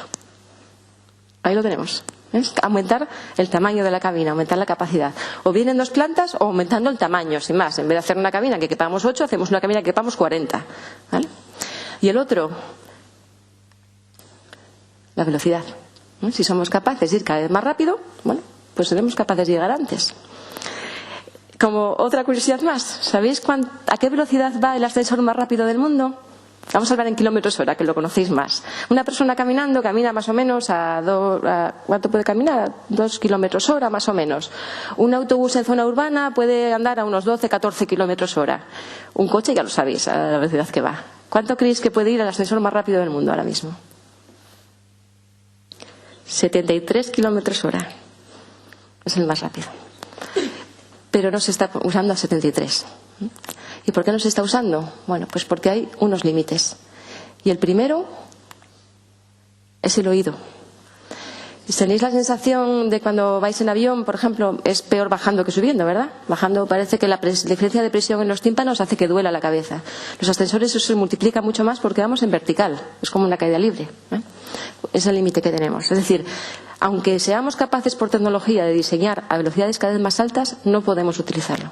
Ahí lo tenemos. ¿Ves? Aumentar el tamaño de la cabina, aumentar la capacidad. O bien en 2 plantas o aumentando el tamaño, sin más. En vez de hacer una cabina que quepamos 8, hacemos una cabina que quepamos 40. ¿Vale? Y el otro, la velocidad. Si somos capaces de ir cada vez más rápido, bueno, pues seremos capaces de llegar antes. Como otra curiosidad más, ¿sabéis a qué velocidad va el ascensor más rápido del mundo? Vamos a hablar en kilómetros hora, que lo conocéis más. Una persona caminando camina más o menos ¿cuánto puede caminar? 2 kilómetros hora, más o menos. Un autobús en zona urbana puede andar a unos 12, 14 kilómetros hora. Un coche, ya lo sabéis, a la velocidad que va. ¿Cuánto creéis que puede ir el ascensor más rápido del mundo ahora mismo? 73 kilómetros hora. Es el más rápido. Pero no se está usando a 73. ¿Y por qué no se está usando? Bueno, pues porque hay unos límites. Y el primero es el oído. Tenéis la sensación de cuando vais en avión, por ejemplo, es peor bajando que subiendo, ¿verdad? Bajando parece que la diferencia de presión en los tímpanos hace que duela la cabeza. Los ascensores eso se multiplica mucho más porque vamos en vertical. Es como una caída libre, ¿eh? Es el límite que tenemos. Es decir, aunque seamos capaces por tecnología de diseñar a velocidades cada vez más altas, no podemos utilizarlo.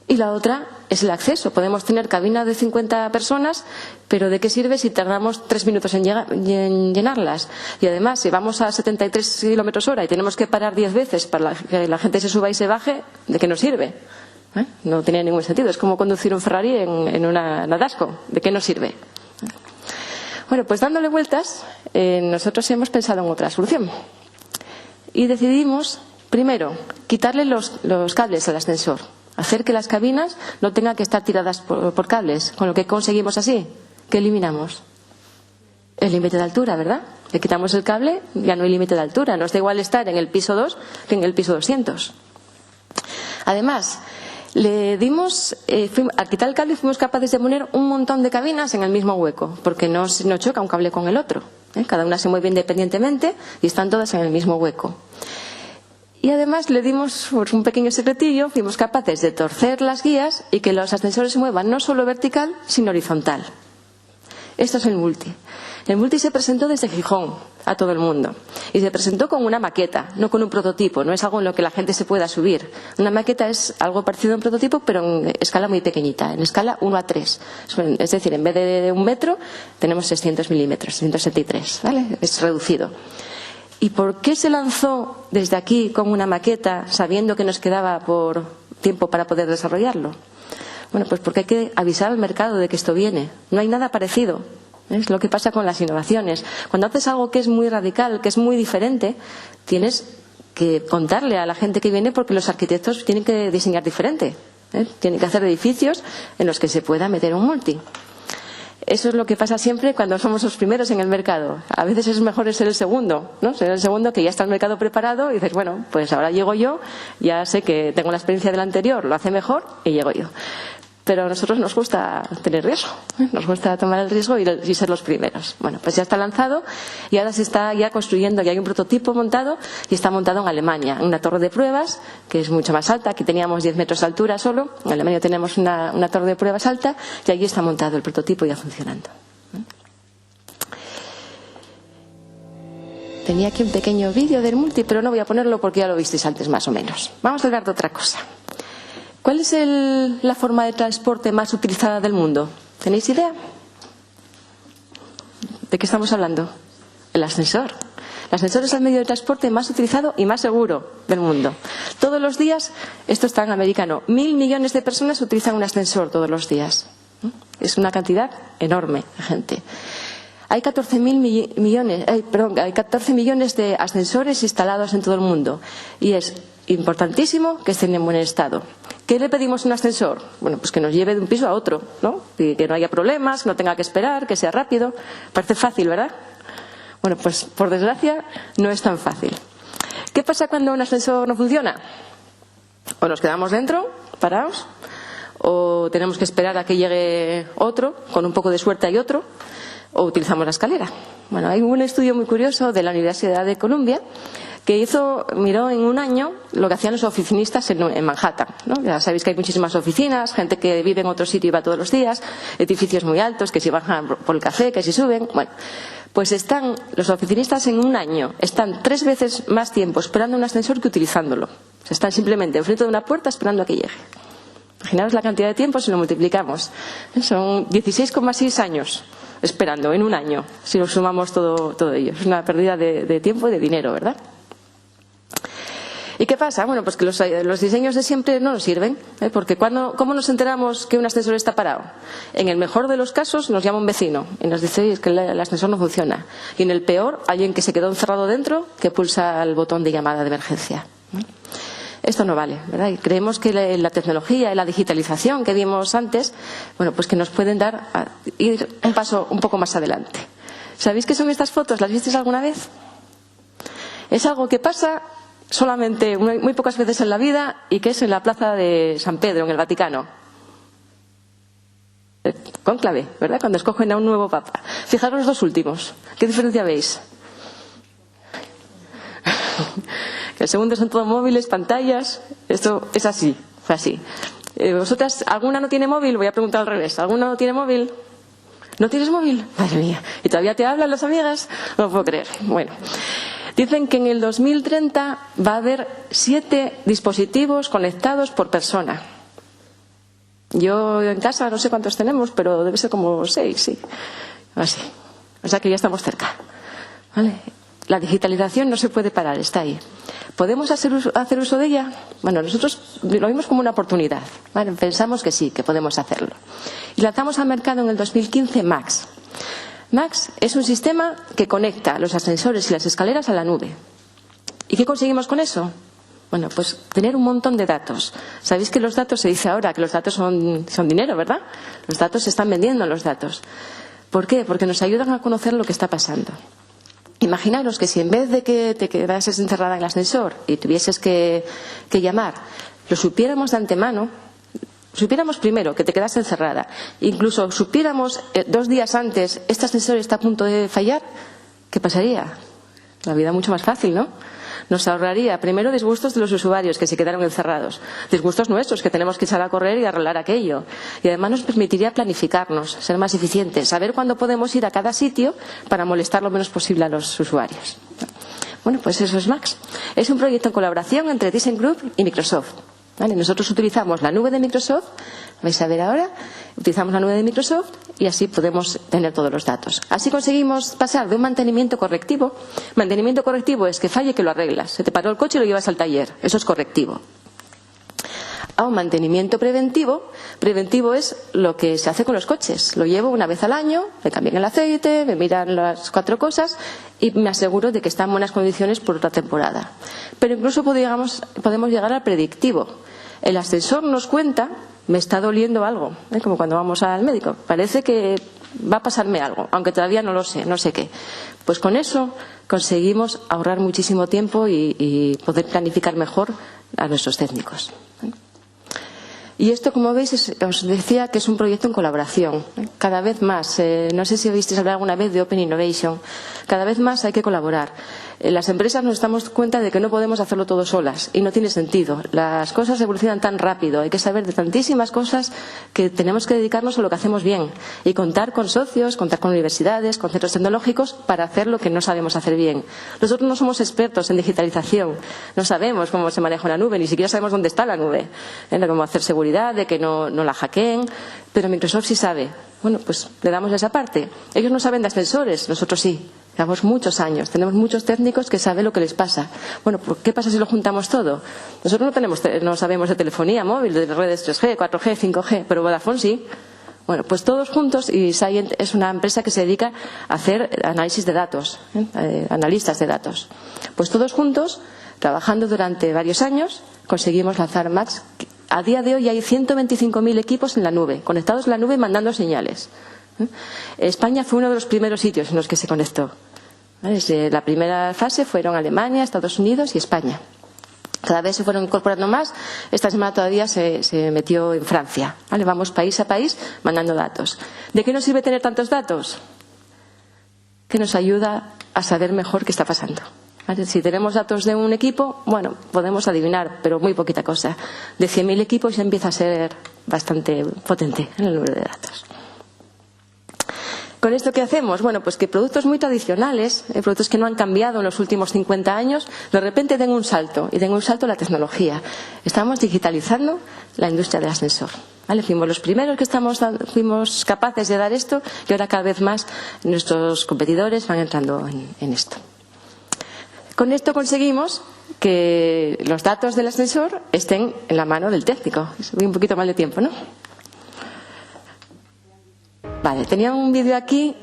Y la otra es el acceso. Podemos tener cabina de 50 personas, pero ¿de qué sirve si tardamos 3 minutos en llenarlas? Y además, si vamos a 73 kilómetros hora y tenemos que parar 10 veces para que la gente se suba y se baje, ¿de qué nos sirve? No tiene ningún sentido. Es como conducir un Ferrari en un atasco. ¿De qué nos sirve? Bueno, pues dándole vueltas, nosotros hemos pensado en otra solución. Y decidimos, primero, quitarle los cables al ascensor. Hacer que las cabinas no tengan que estar tiradas por cables. Con lo que conseguimos así, ¿qué eliminamos? El límite de altura, ¿verdad? Le quitamos el cable, ya no hay límite de altura. Nos da igual estar en el piso 2 que en el piso 200. Además, le dimos, al quitar el cable fuimos capaces de poner un montón de cabinas en el mismo hueco, porque no choca un cable con el otro. Cada una se mueve independientemente y están todas en el mismo hueco. Y además le dimos un pequeño secretillo, fuimos capaces de torcer las guías y que los ascensores se muevan no solo vertical, sino horizontal. Esto es el Multi. El Multi se presentó desde Gijón a todo el mundo. Y se presentó con una maqueta, no con un prototipo. No es algo en lo que la gente se pueda subir. Una maqueta es algo parecido a un prototipo, pero en escala muy pequeñita, en escala 1:3. Es decir, en vez de 1 metro, tenemos 600 milímetros, 673. ¿Vale? Es reducido. ¿Y por qué se lanzó desde aquí con una maqueta, sabiendo que nos quedaba por tiempo para poder desarrollarlo? Bueno, pues porque hay que avisar al mercado de que esto viene. No hay nada parecido. Es lo que pasa con las innovaciones. Cuando haces algo que es muy radical, que es muy diferente, tienes que contarle a la gente que viene, porque los arquitectos tienen que diseñar diferente. Tienen que hacer edificios en los que se pueda meter un Multi. Eso es lo que pasa siempre cuando somos los primeros en el mercado. A veces es mejor ser el segundo, ¿no? Ser el segundo, que ya está el mercado preparado y dices, bueno, pues ahora llego yo, ya sé que tengo la experiencia del anterior, lo hace mejor y llego yo. Pero a nosotros nos gusta tener riesgo, nos gusta tomar el riesgo y ser los primeros. Bueno, pues ya está lanzado y ahora se está ya construyendo, ya hay un prototipo montado y está montado en Alemania, en una torre de pruebas que es mucho más alta. Aquí teníamos 10 metros de altura solo, en Alemania tenemos una torre de pruebas alta y allí está montado el prototipo ya funcionando. Tenía aquí un pequeño vídeo del Multi, pero no voy a ponerlo porque ya lo visteis antes más o menos. Vamos a hablar de otra cosa. ¿Cuál es la forma de transporte más utilizada del mundo? ¿Tenéis idea? ¿De qué estamos hablando? El ascensor. El ascensor es el medio de transporte más utilizado y más seguro del mundo. Todos los días, esto está en americano, 1.000 millones de personas utilizan un ascensor todos los días. Es una cantidad enorme de gente. Hay 14 millones de ascensores instalados en todo el mundo y es importantísimo que estén en buen estado. ¿Qué le pedimos a un ascensor? Bueno, pues que nos lleve de un piso a otro, ¿no? Y que no haya problemas, que no tenga que esperar, que sea rápido. Parece fácil, ¿verdad? Bueno, pues por desgracia no es tan fácil. ¿Qué pasa cuando un ascensor no funciona? O nos quedamos dentro, parados, o tenemos que esperar a que llegue otro, con un poco de suerte hay otro, o utilizamos la escalera. Bueno, hay un estudio muy curioso de la Universidad de Columbia que miró en un año lo que hacían los oficinistas en Manhattan, ¿no? Ya sabéis que hay muchísimas oficinas, gente que vive en otro sitio y va todos los días, edificios muy altos, que si bajan por el café, que si suben. Bueno, pues los oficinistas en un año están 3 veces más tiempo esperando un ascensor que utilizándolo. Se están simplemente enfrente de una puerta esperando a que llegue. Imaginaos la cantidad de tiempo si lo multiplicamos. Son 16,6 años esperando en un año, si lo sumamos todo ello. Es una pérdida de tiempo y de dinero, ¿verdad? ¿Y qué pasa? Bueno, pues que los diseños de siempre no nos sirven, porque ¿cómo nos enteramos que un ascensor está parado? En el mejor de los casos nos llama un vecino y nos dice que el ascensor no funciona. Y en el peor, alguien que se quedó encerrado dentro que pulsa el botón de llamada de emergencia. Esto no vale, ¿verdad? Y creemos que la tecnología y la digitalización que vimos antes, bueno, pues que nos pueden ir un paso un poco más adelante. ¿Sabéis qué son estas fotos? ¿Las visteis alguna vez? Es algo que pasa solamente muy pocas veces en la vida y que es en la plaza de San Pedro, en el Vaticano. Cónclave, ¿verdad? Cuando escogen a un nuevo papa. Fijaros los 2 últimos. ¿Qué diferencia veis? El segundo son todos móviles, pantallas. Esto es así, fue así. ¿Vosotras, alguna no tiene móvil? Voy a preguntar al revés. ¿Alguna no tiene móvil? ¿No tienes móvil? Madre mía. ¿Y todavía te hablan las amigas? No lo puedo creer. Bueno. Dicen que en el 2030 va a haber 7 dispositivos conectados por persona. Yo en casa no sé cuántos tenemos, pero debe ser como 6, sí. Así. O sea que ya estamos cerca. ¿Vale? La digitalización no se puede parar, está ahí. ¿Podemos hacer uso de ella? Bueno, nosotros lo vimos como una oportunidad, ¿vale? Pensamos que sí, que podemos hacerlo. Y lanzamos al mercado en el 2015 Max. Max es un sistema que conecta los ascensores y las escaleras a la nube. ¿Y qué conseguimos con eso? Bueno, pues tener un montón de datos. Sabéis que los datos, se dice ahora que los datos son dinero, ¿verdad? Los datos se están vendiendo, los datos. ¿Por qué? Porque nos ayudan a conocer lo que está pasando. Imaginaros que si en vez de que te quedases encerrada en el ascensor y tuvieses que llamar, lo supiéramos de antemano, supiéramos primero que te quedas encerrada, incluso supiéramos 2 días antes, este ascensor está a punto de fallar, ¿qué pasaría? La vida mucho más fácil, ¿no? Nos ahorraría primero disgustos de los usuarios que se quedaron encerrados, disgustos nuestros que tenemos que echar a correr y arreglar aquello, y además nos permitiría planificarnos, ser más eficientes, saber cuándo podemos ir a cada sitio para molestar lo menos posible a los usuarios. Bueno, pues eso es Max. Es un proyecto en colaboración entre ThyssenKrupp y Microsoft. ¿Vale? Nosotros utilizamos la nube de Microsoft, vais a ver ahora, utilizamos la nube de Microsoft y así podemos tener todos los datos. Así conseguimos pasar de un mantenimiento correctivo es que falle que lo arreglas, se te paró el coche y lo llevas al taller, eso es correctivo, a un mantenimiento preventivo. Preventivo es lo que se hace con los coches, lo llevo una vez al año, me cambian el aceite, me miran las 4 cosas y me aseguro de que está en buenas condiciones por otra temporada. Pero incluso podemos llegar al predictivo. El ascensor nos cuenta, me está doliendo algo, como cuando vamos al médico, parece que va a pasarme algo, aunque todavía no lo sé, no sé qué. Pues con eso conseguimos ahorrar muchísimo tiempo y poder planificar mejor a nuestros técnicos. Y esto, como veis, os decía que es un proyecto en colaboración. Cada vez más, no sé si oísteis hablar alguna vez de Open Innovation, cada vez más hay que colaborar. Las empresas nos damos cuenta de que no podemos hacerlo todo solas y no tiene sentido. Las cosas evolucionan tan rápido, hay que saber de tantísimas cosas que tenemos que dedicarnos a lo que hacemos bien y contar con socios, contar con universidades, con centros tecnológicos para hacer lo que no sabemos hacer bien. Nosotros no somos expertos en digitalización, no sabemos cómo se maneja una nube, ni siquiera sabemos dónde está la nube, cómo hacer seguridad, de que no la hackeen, pero Microsoft sí sabe. Bueno, pues le damos esa parte. Ellos no saben de ascensores, nosotros sí. Llevamos muchos años, tenemos muchos técnicos que saben lo que les pasa. Bueno, ¿qué pasa si lo juntamos todo? Nosotros no sabemos de telefonía móvil, de redes 3G, 4G, 5G, pero Vodafone sí. Bueno, pues todos juntos, y Scient es una empresa que se dedica a hacer análisis de datos, analistas de datos. Pues todos juntos, trabajando durante varios años, conseguimos lanzar Max. A día de hoy hay 125.000 equipos en la nube, conectados en la nube mandando señales. España fue uno de los primeros sitios en los que se conectó. Desde la primera fase fueron Alemania, Estados Unidos y España. Cada vez se fueron incorporando más. Esta semana todavía se metió en Francia. Vamos país a país mandando datos. ¿De qué nos sirve tener tantos datos? Que nos ayuda a saber mejor qué está pasando. Si tenemos datos de un equipo, bueno, podemos adivinar, pero muy poquita cosa. De 100.000 equipos ya empieza a ser bastante potente en el número de datos. ¿Con esto qué hacemos? Bueno, pues que productos muy tradicionales, productos que no han cambiado en los últimos 50 años, de repente den un salto, y den un salto a la tecnología. Estamos digitalizando la industria del ascensor. Fuimos los primeros que fuimos capaces de dar esto, y ahora cada vez más nuestros competidores van entrando en esto. Con esto conseguimos que los datos del ascensor estén en la mano del técnico. Voy un poquito mal de tiempo, ¿no? Vale, tenía un vídeo aquí,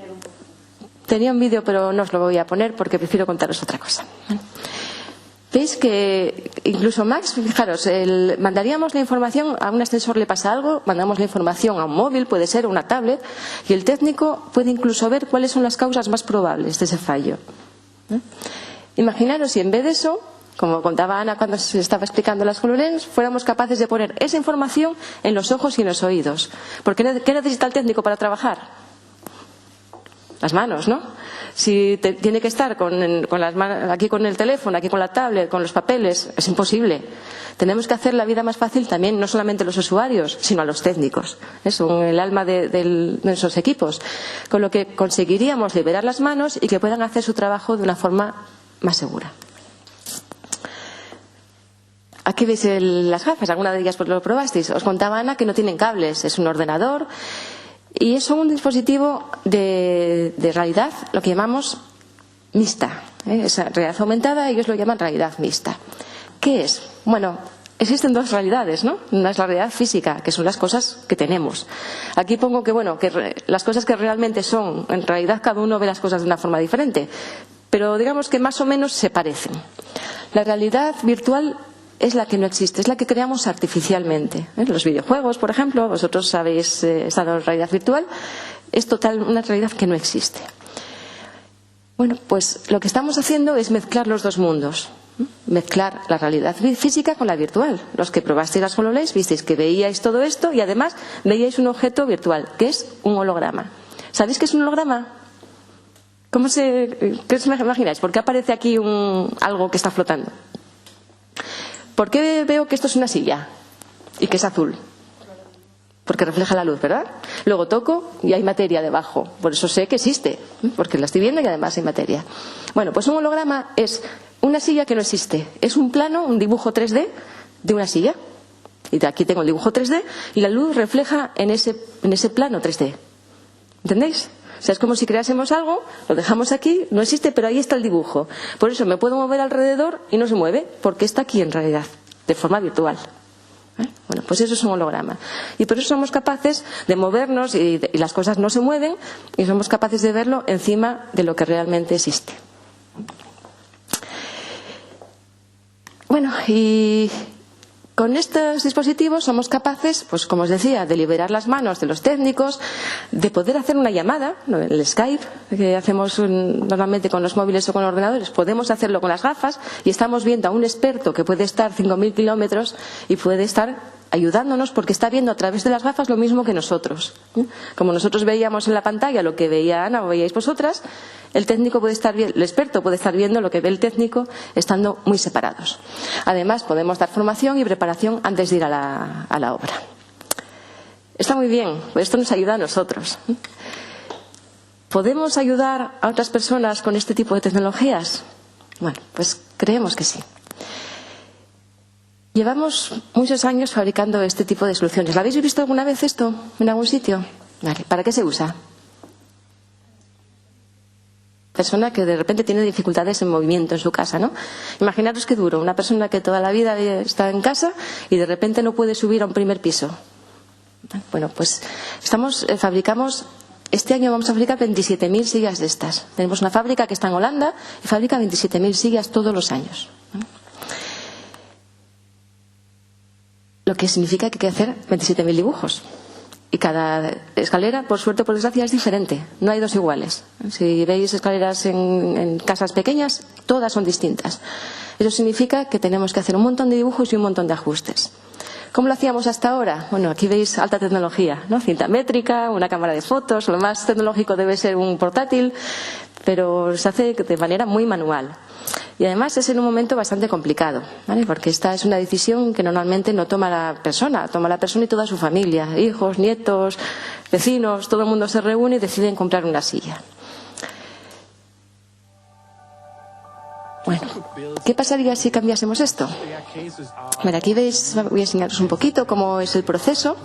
pero no os lo voy a poner porque prefiero contaros otra cosa. Veis que incluso Max, fijaros, mandaríamos la información, a un ascensor le pasa algo, mandamos la información a un móvil, puede ser una tablet, y el técnico puede incluso ver cuáles son las causas más probables de ese fallo. Imaginaros si en vez de eso, como contaba Ana cuando se estaba explicando las HoloLens, fuéramos capaces de poner esa información en los ojos y en los oídos. Porque ¿qué necesita el técnico para trabajar? Las manos, ¿no? Si tiene que estar con las manos, aquí con el teléfono, aquí con la tablet, con los papeles, es imposible. Tenemos que hacer la vida más fácil también, no solamente a los usuarios, sino a los técnicos. Son el alma de nuestros equipos. Con lo que conseguiríamos liberar las manos y que puedan hacer su trabajo de una forma más segura. Aquí veis las gafas, alguna de ellas pues lo probasteis. Os contaba Ana que no tienen cables, es un ordenador y es un dispositivo de realidad, lo que llamamos mixta. Es realidad aumentada, ellos lo llaman realidad mixta. ¿Qué es? Bueno, existen dos realidades, ¿no? Una es la realidad física, que son las cosas que tenemos. Aquí pongo que, bueno, que las cosas que realmente son, en realidad cada uno ve las cosas de una forma diferente, pero digamos que más o menos se parecen. La realidad virtual es la que no existe, es la que creamos artificialmente. Los videojuegos, por ejemplo, vosotros habéis estado en realidad virtual, es una realidad que no existe. Bueno, pues lo que estamos haciendo es mezclar los dos mundos. Mezclar la realidad física con la virtual. Los que probasteis las HoloLens visteis que veíais todo esto y además veíais un objeto virtual, que es un holograma. ¿Sabéis qué es un holograma? ¿Qué os imagináis? ¿Por qué aparece aquí algo que está flotando? ¿Por qué veo que esto es una silla y que es azul? Porque refleja la luz, ¿verdad? Luego toco y hay materia debajo. Por eso sé que existe, porque la estoy viendo y además hay materia. Bueno, pues un holograma es una silla que no existe. Es un plano, un dibujo 3D de una silla. Y aquí tengo el dibujo 3D y la luz refleja en ese plano 3D. ¿Entendéis? O sea, es como si creásemos algo, lo dejamos aquí, no existe, pero ahí está el dibujo. Por eso me puedo mover alrededor y no se mueve, porque está aquí en realidad, de forma virtual. Bueno, pues eso es un holograma. Y por eso somos capaces de movernos y las cosas no se mueven y somos capaces de verlo encima de lo que realmente existe. Bueno, y con estos dispositivos somos capaces, pues como os decía, de liberar las manos de los técnicos, de poder hacer una llamada, el Skype, que hacemos normalmente con los móviles o con los ordenadores, podemos hacerlo con las gafas y estamos viendo a un experto que puede estar 5.000 kilómetros y puede estar ayudándonos porque está viendo a través de las gafas lo mismo que nosotros. Como nosotros veíamos en la pantalla lo que veía Ana o veíais vosotras, el experto puede estar viendo lo que ve el técnico estando muy separados. Además, podemos dar formación y preparación antes de ir a la obra. Está muy bien, esto nos ayuda a nosotros. ¿Podemos ayudar a otras personas con este tipo de tecnologías? Bueno, pues creemos que sí. Llevamos muchos años fabricando este tipo de soluciones. ¿Lo habéis visto alguna vez esto en algún sitio? Vale, ¿para qué se usa? Persona que de repente tiene dificultades en movimiento en su casa, ¿no? Imaginaros qué duro, una persona que toda la vida está en casa y de repente no puede subir a un primer piso. Bueno, pues fabricamos, este año vamos a fabricar 27.000 sillas de estas. Tenemos una fábrica que está en Holanda y fabrica 27.000 sillas todos los años. Lo que significa que hay que hacer 27.000 dibujos. Y cada escalera, por suerte o por desgracia, es diferente. No hay dos iguales. Si veis escaleras en casas pequeñas, todas son distintas. Eso significa que tenemos que hacer un montón de dibujos y un montón de ajustes. ¿Cómo lo hacíamos hasta ahora? Bueno, aquí veis alta tecnología, ¿no? Cinta métrica, una cámara de fotos. Lo más tecnológico debe ser un portátil, pero se hace de manera muy manual. Y además es en un momento bastante complicado, ¿vale? Porque esta es una decisión que normalmente no toma la persona y toda su familia, hijos, nietos, vecinos, todo el mundo se reúne y deciden comprar una silla. Bueno, ¿qué pasaría si cambiásemos esto? Bueno, aquí veis, voy a enseñaros un poquito cómo es el proceso.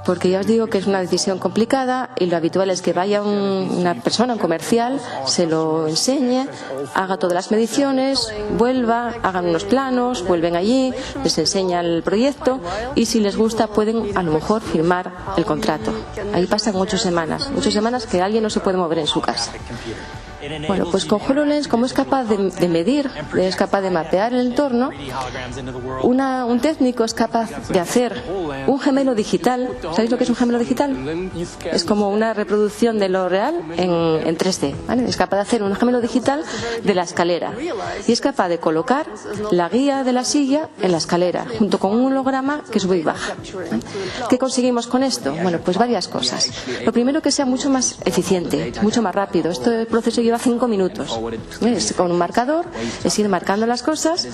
Porque ya os digo que es una decisión complicada y lo habitual es que vaya una persona, un comercial, se lo enseñe, haga todas las mediciones, vuelva, hagan unos planos, vuelven allí, les enseña el proyecto y si les gusta pueden a lo mejor firmar el contrato. Ahí pasan 8 semanas que alguien no se puede mover en su casa. Bueno, pues con HoloLens, como es capaz de medir, es capaz de mapear el entorno, un técnico es capaz de hacer un gemelo digital. ¿Sabéis lo que es un gemelo digital? Es como una reproducción de lo real en 3D, ¿vale? Es capaz de hacer un gemelo digital de la escalera y es capaz de colocar la guía de la silla en la escalera junto con un holograma que sube y baja. ¿Qué conseguimos con esto? Bueno, pues varias cosas. Lo primero, que sea mucho más eficiente, mucho más rápido. Este proceso lleva 5 minutos. Es con un marcador, es ir marcando las cosas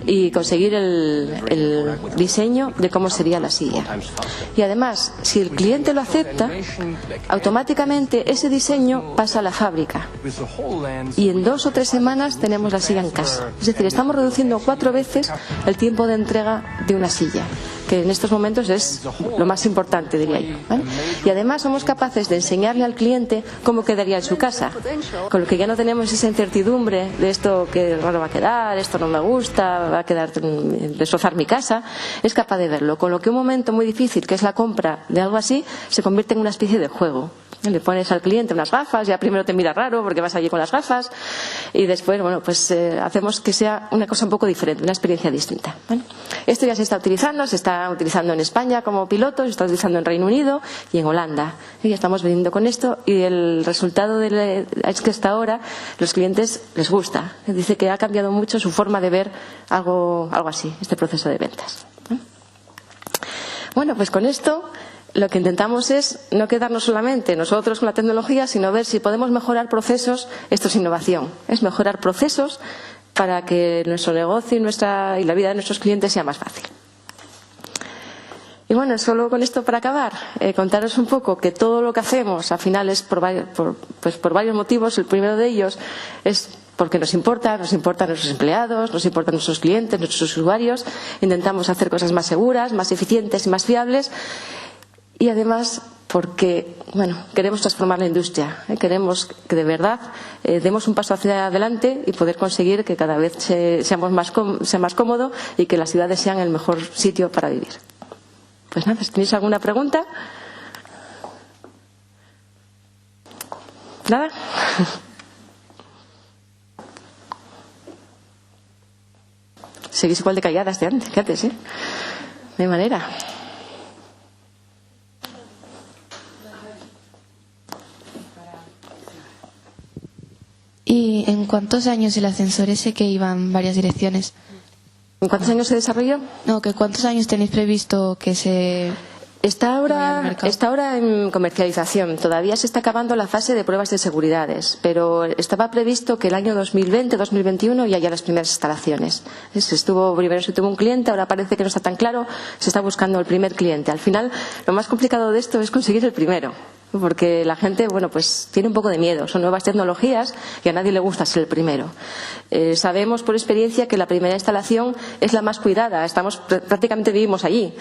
y conseguir el diseño de cómo sería la silla. Y además, si el cliente lo acepta, automáticamente ese diseño pasa a la fábrica. Y en 2 o 3 semanas tenemos la silla en casa. Es decir, estamos reduciendo 4 veces el tiempo de entrega de una silla. que en estos momentos es lo más importante, diría yo, ¿vale? Y además somos capaces de enseñarle al cliente cómo quedaría en su casa, con lo que ya no tenemos esa incertidumbre de esto que raro va a quedar, esto no me gusta, va a quedar destrozar mi casa. Es capaz de verlo, con lo que un momento muy difícil, que es la compra de algo así, se convierte en una especie de juego. Le pones al cliente unas gafas, ya primero te mira raro porque vas allí con las gafas, y después, bueno, pues hacemos que sea una cosa un poco diferente, una experiencia distinta, ¿vale? Esto ya se está utilizando en España como piloto, se está utilizando en Reino Unido y en Holanda. Y ya estamos vendiendo con esto, y el resultado es que hasta ahora los clientes les gusta. Dice que ha cambiado mucho su forma de ver algo así, este proceso de ventas. Bueno, pues con esto lo que intentamos es no quedarnos solamente nosotros con la tecnología, sino ver si podemos mejorar procesos. Esto es innovación, es mejorar procesos para que nuestro negocio y la vida de nuestros clientes sea más fácil. Y bueno, solo con esto para acabar, contaros un poco que todo lo que hacemos al final es por varios motivos. El primero de ellos es porque nos importan nuestros empleados, nos importan nuestros clientes, nuestros usuarios. Intentamos hacer cosas más seguras, más eficientes y más fiables. Y además porque, bueno, queremos transformar la industria, queremos que de verdad demos un paso hacia adelante y poder conseguir que cada vez sea más cómodo y que las ciudades sean el mejor sitio para vivir. Pues nada, ¿tenéis alguna pregunta? ¿Nada? Seguís igual de calladas que antes, ¿eh? No hay manera. ¿Y en cuántos años el ascensor ese que iba en varias direcciones? ¿En cuántos años se desarrolló? No, que ¿cuántos años tenéis previsto que se... Está ahora en comercialización. Todavía se está acabando la fase de pruebas de seguridades, pero estaba previsto que el año 2020-2021 ya haya las primeras instalaciones. Primero se tuvo un cliente, ahora parece que no está tan claro, se está buscando el primer cliente. Al final, lo más complicado de esto es conseguir el primero, porque la gente, bueno, pues tiene un poco de miedo. Son nuevas tecnologías y a nadie le gusta ser el primero. Sabemos por experiencia que la primera instalación es la más cuidada. Prácticamente vivimos allí,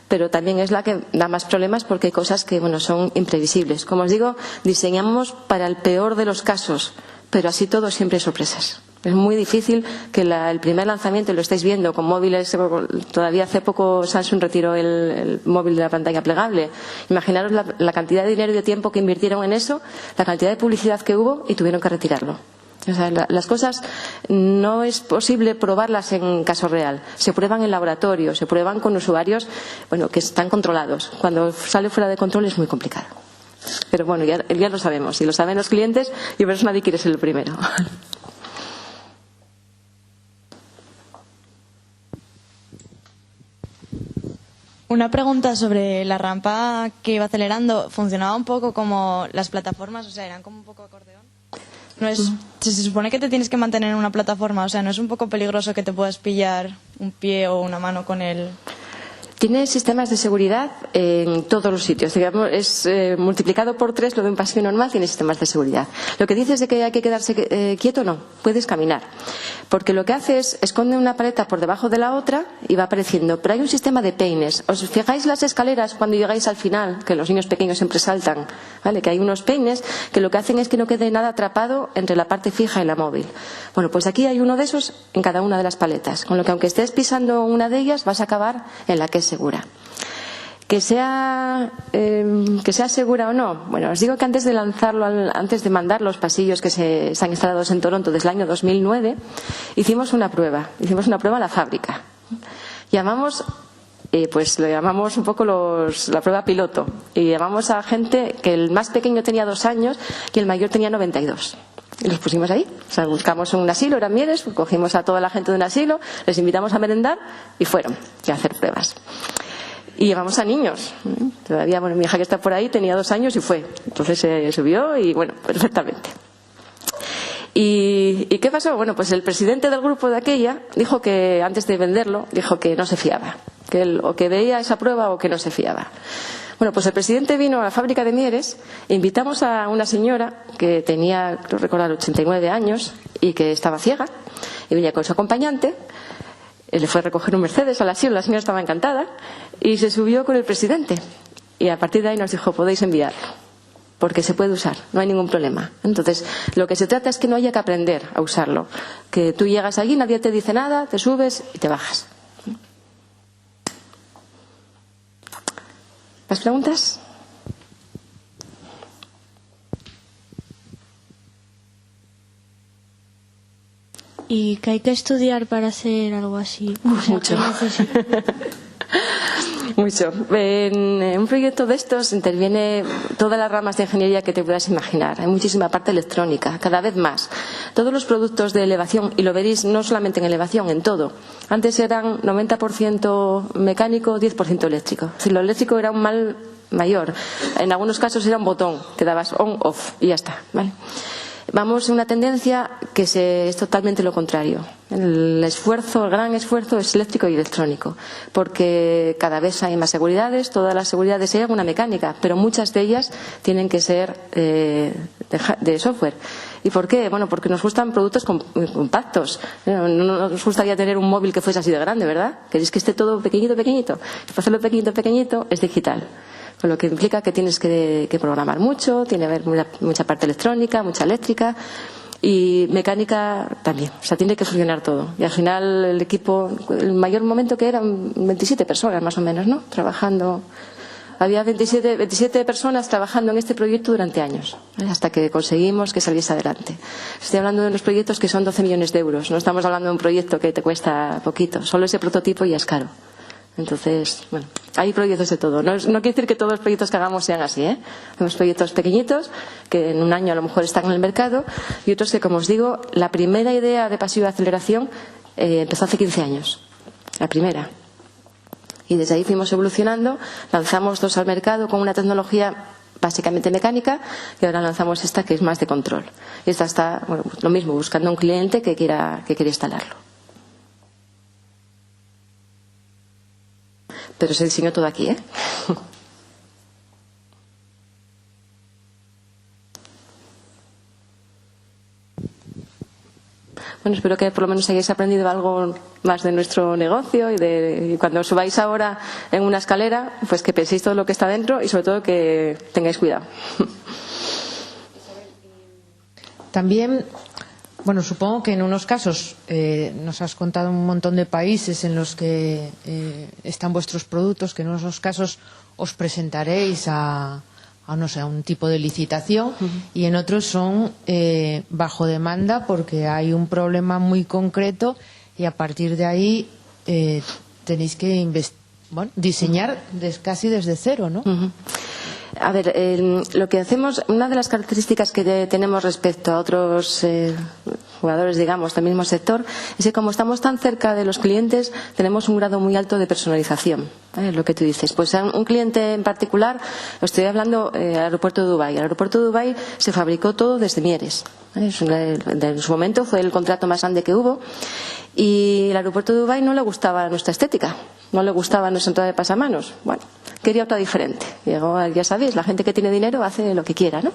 pero también es la que da más problemas porque hay cosas que, bueno, son imprevisibles. Como os digo, diseñamos para el peor de los casos, pero así todo siempre hay sorpresas. Es muy difícil que el primer lanzamiento, lo estáis viendo con móviles, todavía hace poco Samsung retiró el móvil de la pantalla plegable. Imaginaros la cantidad de dinero y de tiempo que invirtieron en eso, la cantidad de publicidad que hubo y tuvieron que retirarlo. O sea, las cosas no es posible probarlas en caso real. Se prueban en laboratorio, se prueban con usuarios, bueno, que están controlados. Cuando sale fuera de control es muy complicado. Pero bueno, ya lo sabemos. Y lo saben los clientes y por eso nadie quiere ser el primero. Una pregunta sobre la rampa que iba acelerando. ¿Funcionaba un poco como las plataformas? O sea, eran como un poco acordeón. No es, se supone que te tienes que mantener en una plataforma. O sea, ¿no es un poco peligroso que te puedas pillar un pie o una mano con el...? Tiene sistemas de seguridad en todos los sitios. Digamos, es multiplicado por 3 lo de un pasillo normal, tiene sistemas de seguridad. Lo que dices de que hay que quedarse quieto, no, puedes caminar. Porque lo que hace es esconde una paleta por debajo de la otra y va apareciendo. Pero hay un sistema de peines. ¿Os fijáis las escaleras cuando llegáis al final? Que los niños pequeños siempre saltan, ¿vale? Que hay unos peines que lo que hacen es que no quede nada atrapado entre la parte fija y la móvil. Bueno, pues aquí hay uno de esos en cada una de las paletas. Con lo que aunque estés pisando una de ellas, vas a acabar en la que es segura. Que sea segura o no. Bueno, os digo que antes de lanzarlo, antes de mandar los pasillos que se han instalado en Toronto desde el año 2009, hicimos una prueba a la fábrica. Lo llamamos un poco la prueba piloto. Y llamamos a gente que el más pequeño tenía 2 años y el mayor tenía 92. Y los pusimos ahí. O sea, buscamos un asilo, eran Mieres, cogimos a toda la gente de un asilo, les invitamos a merendar y fueron a hacer pruebas. Y llevamos a niños. Todavía, bueno, mi hija que está por ahí tenía 2 años y fue. Entonces se subió y, bueno, perfectamente. ¿Y qué pasó? Bueno, pues el presidente del grupo de aquella dijo que, antes de venderlo, dijo que no se fiaba. Que él o que veía esa prueba o que no se fiaba. Bueno, pues el presidente vino a la fábrica de Mieres, invitamos a una señora que tenía, creo recordar, 89 años y que estaba ciega, y venía con su acompañante. Le fue a recoger un Mercedes a la señora estaba encantada y se subió con el presidente. Y a partir de ahí nos dijo, podéis enviarlo, porque se puede usar, no hay ningún problema. Entonces, lo que se trata es que no haya que aprender a usarlo. Que tú llegas allí, nadie te dice nada, te subes y te bajas. ¿Más preguntas? ¿Y qué hay que estudiar para hacer algo así? O sea, Mucho. ¿qué necesitas? Mucho. En un proyecto de estos interviene todas las ramas de ingeniería que te puedas imaginar. Hay muchísima parte electrónica, cada vez más. Todos los productos de elevación, y lo veréis no solamente en elevación, en todo. Antes eran 90% mecánico, 10% eléctrico. Si lo eléctrico era un mal mayor. En algunos casos era un botón que dabas on, off y ya está, ¿vale? Vamos a una tendencia que es totalmente lo contrario. El gran esfuerzo es eléctrico y electrónico, porque cada vez hay más seguridades, todas las seguridades hay alguna mecánica, pero muchas de ellas tienen que ser de software. ¿Y por qué? Bueno, porque nos gustan productos compactos. No nos gustaría tener un móvil que fuese así de grande, ¿verdad? Queréis que esté todo pequeñito, pequeñito. Para hacerlo pequeñito, pequeñito es digital. Con lo que implica que tienes que programar mucho, tiene que haber mucha parte electrónica, mucha eléctrica y mecánica también. O sea, tiene que funcionar todo. Y al final el equipo, el mayor momento que eran 27 personas más o menos, ¿no? Trabajando. Había 27 personas trabajando en este proyecto durante años, ¿vale? Hasta que conseguimos que saliese adelante. Estoy hablando de unos proyectos que son 12 millones de euros. No estamos hablando de un proyecto que te cuesta poquito. Solo ese prototipo ya es caro. Entonces, bueno, hay proyectos de todo. No quiere decir que todos los proyectos que hagamos sean así, ¿eh? Tenemos proyectos pequeñitos que en un año a lo mejor están en el mercado y otros que, como os digo, la primera idea de pasiva aceleración empezó hace 15 años. La primera. Y desde ahí fuimos evolucionando, lanzamos 2 al mercado con una tecnología básicamente mecánica y ahora lanzamos esta que es más de control. Y esta está, bueno, lo mismo, buscando un cliente que quiera instalarlo. Pero se diseñó todo aquí, ¿eh? Bueno, espero que por lo menos hayáis aprendido algo más de nuestro negocio y cuando subáis ahora en una escalera, pues que penséis todo lo que está dentro y sobre todo que tengáis cuidado. También, bueno, supongo que en unos casos nos has contado un montón de países en los que están vuestros productos, que en unos casos os presentaréis a no sé, a un tipo de licitación y en otros son bajo demanda porque hay un problema muy concreto y a partir de ahí tenéis que diseñar casi desde cero, ¿no? A ver, lo que hacemos, una de las características que tenemos respecto a otros jugadores, digamos, del mismo sector, es que como estamos tan cerca de los clientes, tenemos un grado muy alto de personalización. Lo que tú dices. Pues un cliente en particular, estoy hablando del aeropuerto de Dubái. El aeropuerto de Dubái se fabricó todo desde Mieres. En su momento fue el contrato más grande que hubo. Y el aeropuerto de Dubái no le gustaba nuestra estética, no le gustaba nuestra entrada de pasamanos. Bueno, quería otra diferente. Llegó, ya sabéis, la gente que tiene dinero hace lo que quiera, ¿no?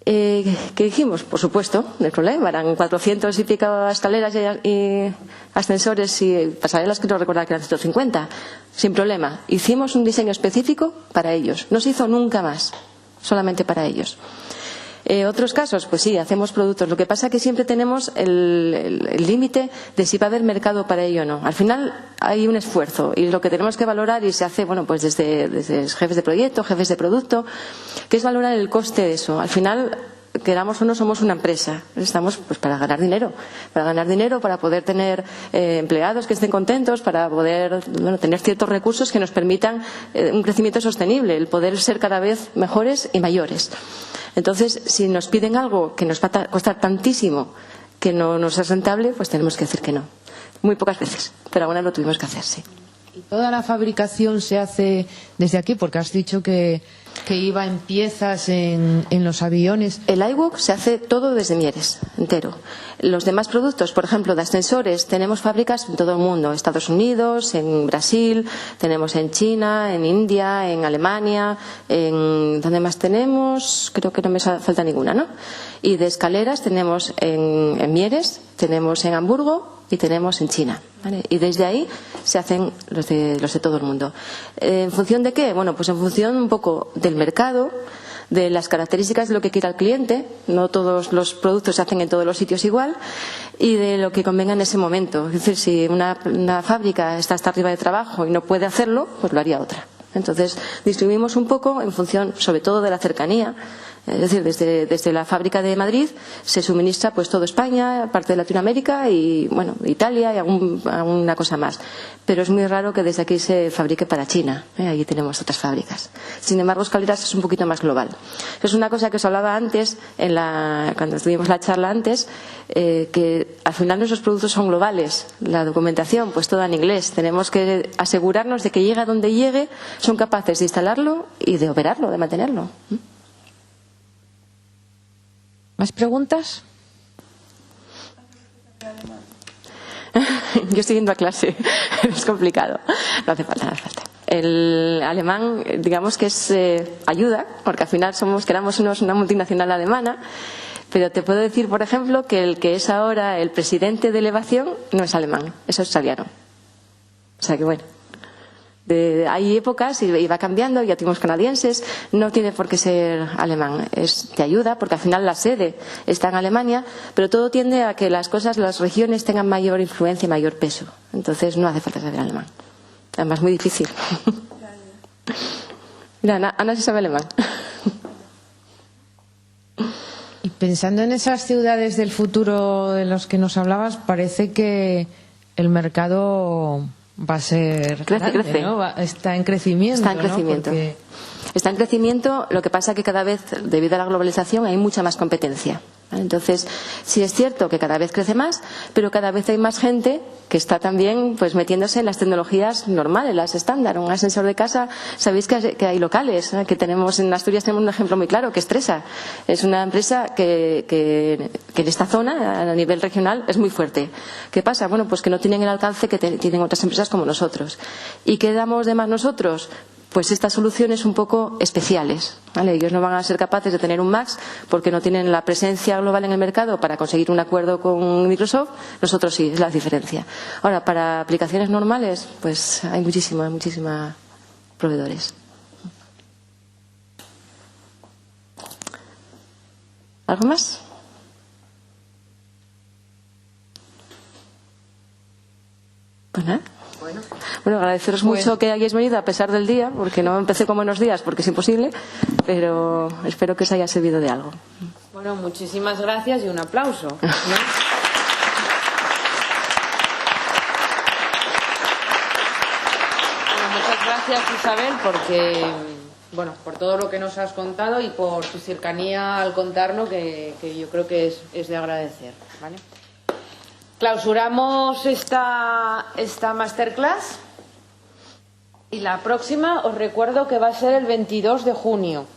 ¿Qué dijimos? Por supuesto, no hay problema. Eran 400 y pico escaleras y ascensores y pasarelas que no recordaba que eran 150. Sin problema. Hicimos un diseño específico para ellos. No se hizo nunca más, solamente para ellos. Otros casos, pues sí, hacemos productos. Lo que pasa es que siempre tenemos el límite de si va a haber mercado para ello o no. Al final hay un esfuerzo y lo que tenemos que valorar y se hace, bueno, pues desde jefes de proyecto, jefes de producto, que es valorar el coste de eso. Al final, queramos o no, somos una empresa. Estamos pues para ganar dinero, para poder tener empleados que estén contentos, para poder tener ciertos recursos que nos permitan un crecimiento sostenible, el poder ser cada vez mejores y mayores. Entonces, si nos piden algo que nos va a costar tantísimo que no nos es rentable, pues tenemos que decir que no. Muy pocas veces, pero alguna lo tuvimos que hacer, sí. ¿Y toda la fabricación se hace desde aquí? Porque has dicho que iba en piezas en los aviones. El iWalk se hace todo desde Mieres, entero. Los demás productos, por ejemplo, de ascensores, tenemos fábricas en todo el mundo. Estados Unidos, en Brasil, tenemos en China, en India, en Alemania, ¿dónde más tenemos? Creo que no me falta ninguna, ¿no? Y de escaleras tenemos en Mieres, tenemos en Hamburgo y tenemos en China. ¿vale? Y desde ahí se hacen los de todo el mundo. ¿En función de qué? Bueno, pues en función un poco del mercado, de las características de lo que quiera el cliente. No todos los productos se hacen en todos los sitios igual, y de lo que convenga en ese momento. Es decir, si una fábrica está hasta arriba de trabajo y no puede hacerlo, pues lo haría otra. Entonces distribuimos un poco en función sobre todo de la cercanía. Es decir, desde la fábrica de Madrid se suministra pues todo España, parte de Latinoamérica y bueno, Italia y alguna cosa más. Pero es muy raro que desde aquí se fabrique para China. Allí tenemos otras fábricas. Sin embargo, Escaleras es un poquito más global. Es una cosa que os hablaba antes, cuando tuvimos la charla antes, que al final nuestros productos son globales. La documentación, pues toda en inglés. Tenemos que asegurarnos de que llegue a donde llegue, son capaces de instalarlo y de operarlo, de mantenerlo. ¿Más preguntas? Yo estoy yendo a clase, es complicado. No hace falta, no hace falta. El alemán, digamos que es ayuda, porque al final queramos una multinacional alemana, pero te puedo decir, por ejemplo, que el que es ahora el presidente de Elevación no es alemán, es australiano. O sea que bueno. Hay épocas y va cambiando, ya tenemos canadienses, no tiene por qué ser alemán, te ayuda porque al final la sede está en Alemania, pero todo tiende a que las regiones tengan mayor influencia y mayor peso, entonces no hace falta saber alemán, además muy difícil. Mira, Ana sí sabe alemán. Y pensando en esas ciudades del futuro de los que nos hablabas, parece que el mercado va a ser grande, ¿no? Está en crecimiento. Está en crecimiento. ¿No? Porque... Está en crecimiento, lo que pasa que cada vez, debido a la globalización, hay mucha más competencia. Entonces, sí es cierto que cada vez crece más, pero cada vez hay más gente que está también pues metiéndose en las tecnologías normales, las estándar. Un ascensor de casa, sabéis que hay locales, que tenemos en Asturias, tenemos un ejemplo muy claro, que es Tresa. Es una empresa que en esta zona, a nivel regional, es muy fuerte. ¿Qué pasa? Bueno, pues que no tienen el alcance que tienen otras empresas como nosotros. ¿Y qué damos de más nosotros? Pues estas soluciones un poco especiales, ¿vale? Ellos no van a ser capaces de tener un Max porque no tienen la presencia global en el mercado para conseguir un acuerdo con Microsoft. Nosotros sí, es la diferencia. Ahora, para aplicaciones normales, pues hay muchísimas proveedores. ¿Algo más? Pues nada. Bueno, agradeceros mucho que hayáis venido a pesar del día, porque no empecé con buenos días porque es imposible, pero espero que os haya servido de algo. Bueno, muchísimas gracias y un aplauso, ¿no? Bueno, muchas gracias, Isabel, porque por todo lo que nos has contado y por tu cercanía al contarlo, que yo creo que es de agradecer, ¿vale? Clausuramos esta masterclass y la próxima os recuerdo que va a ser el 22 de junio.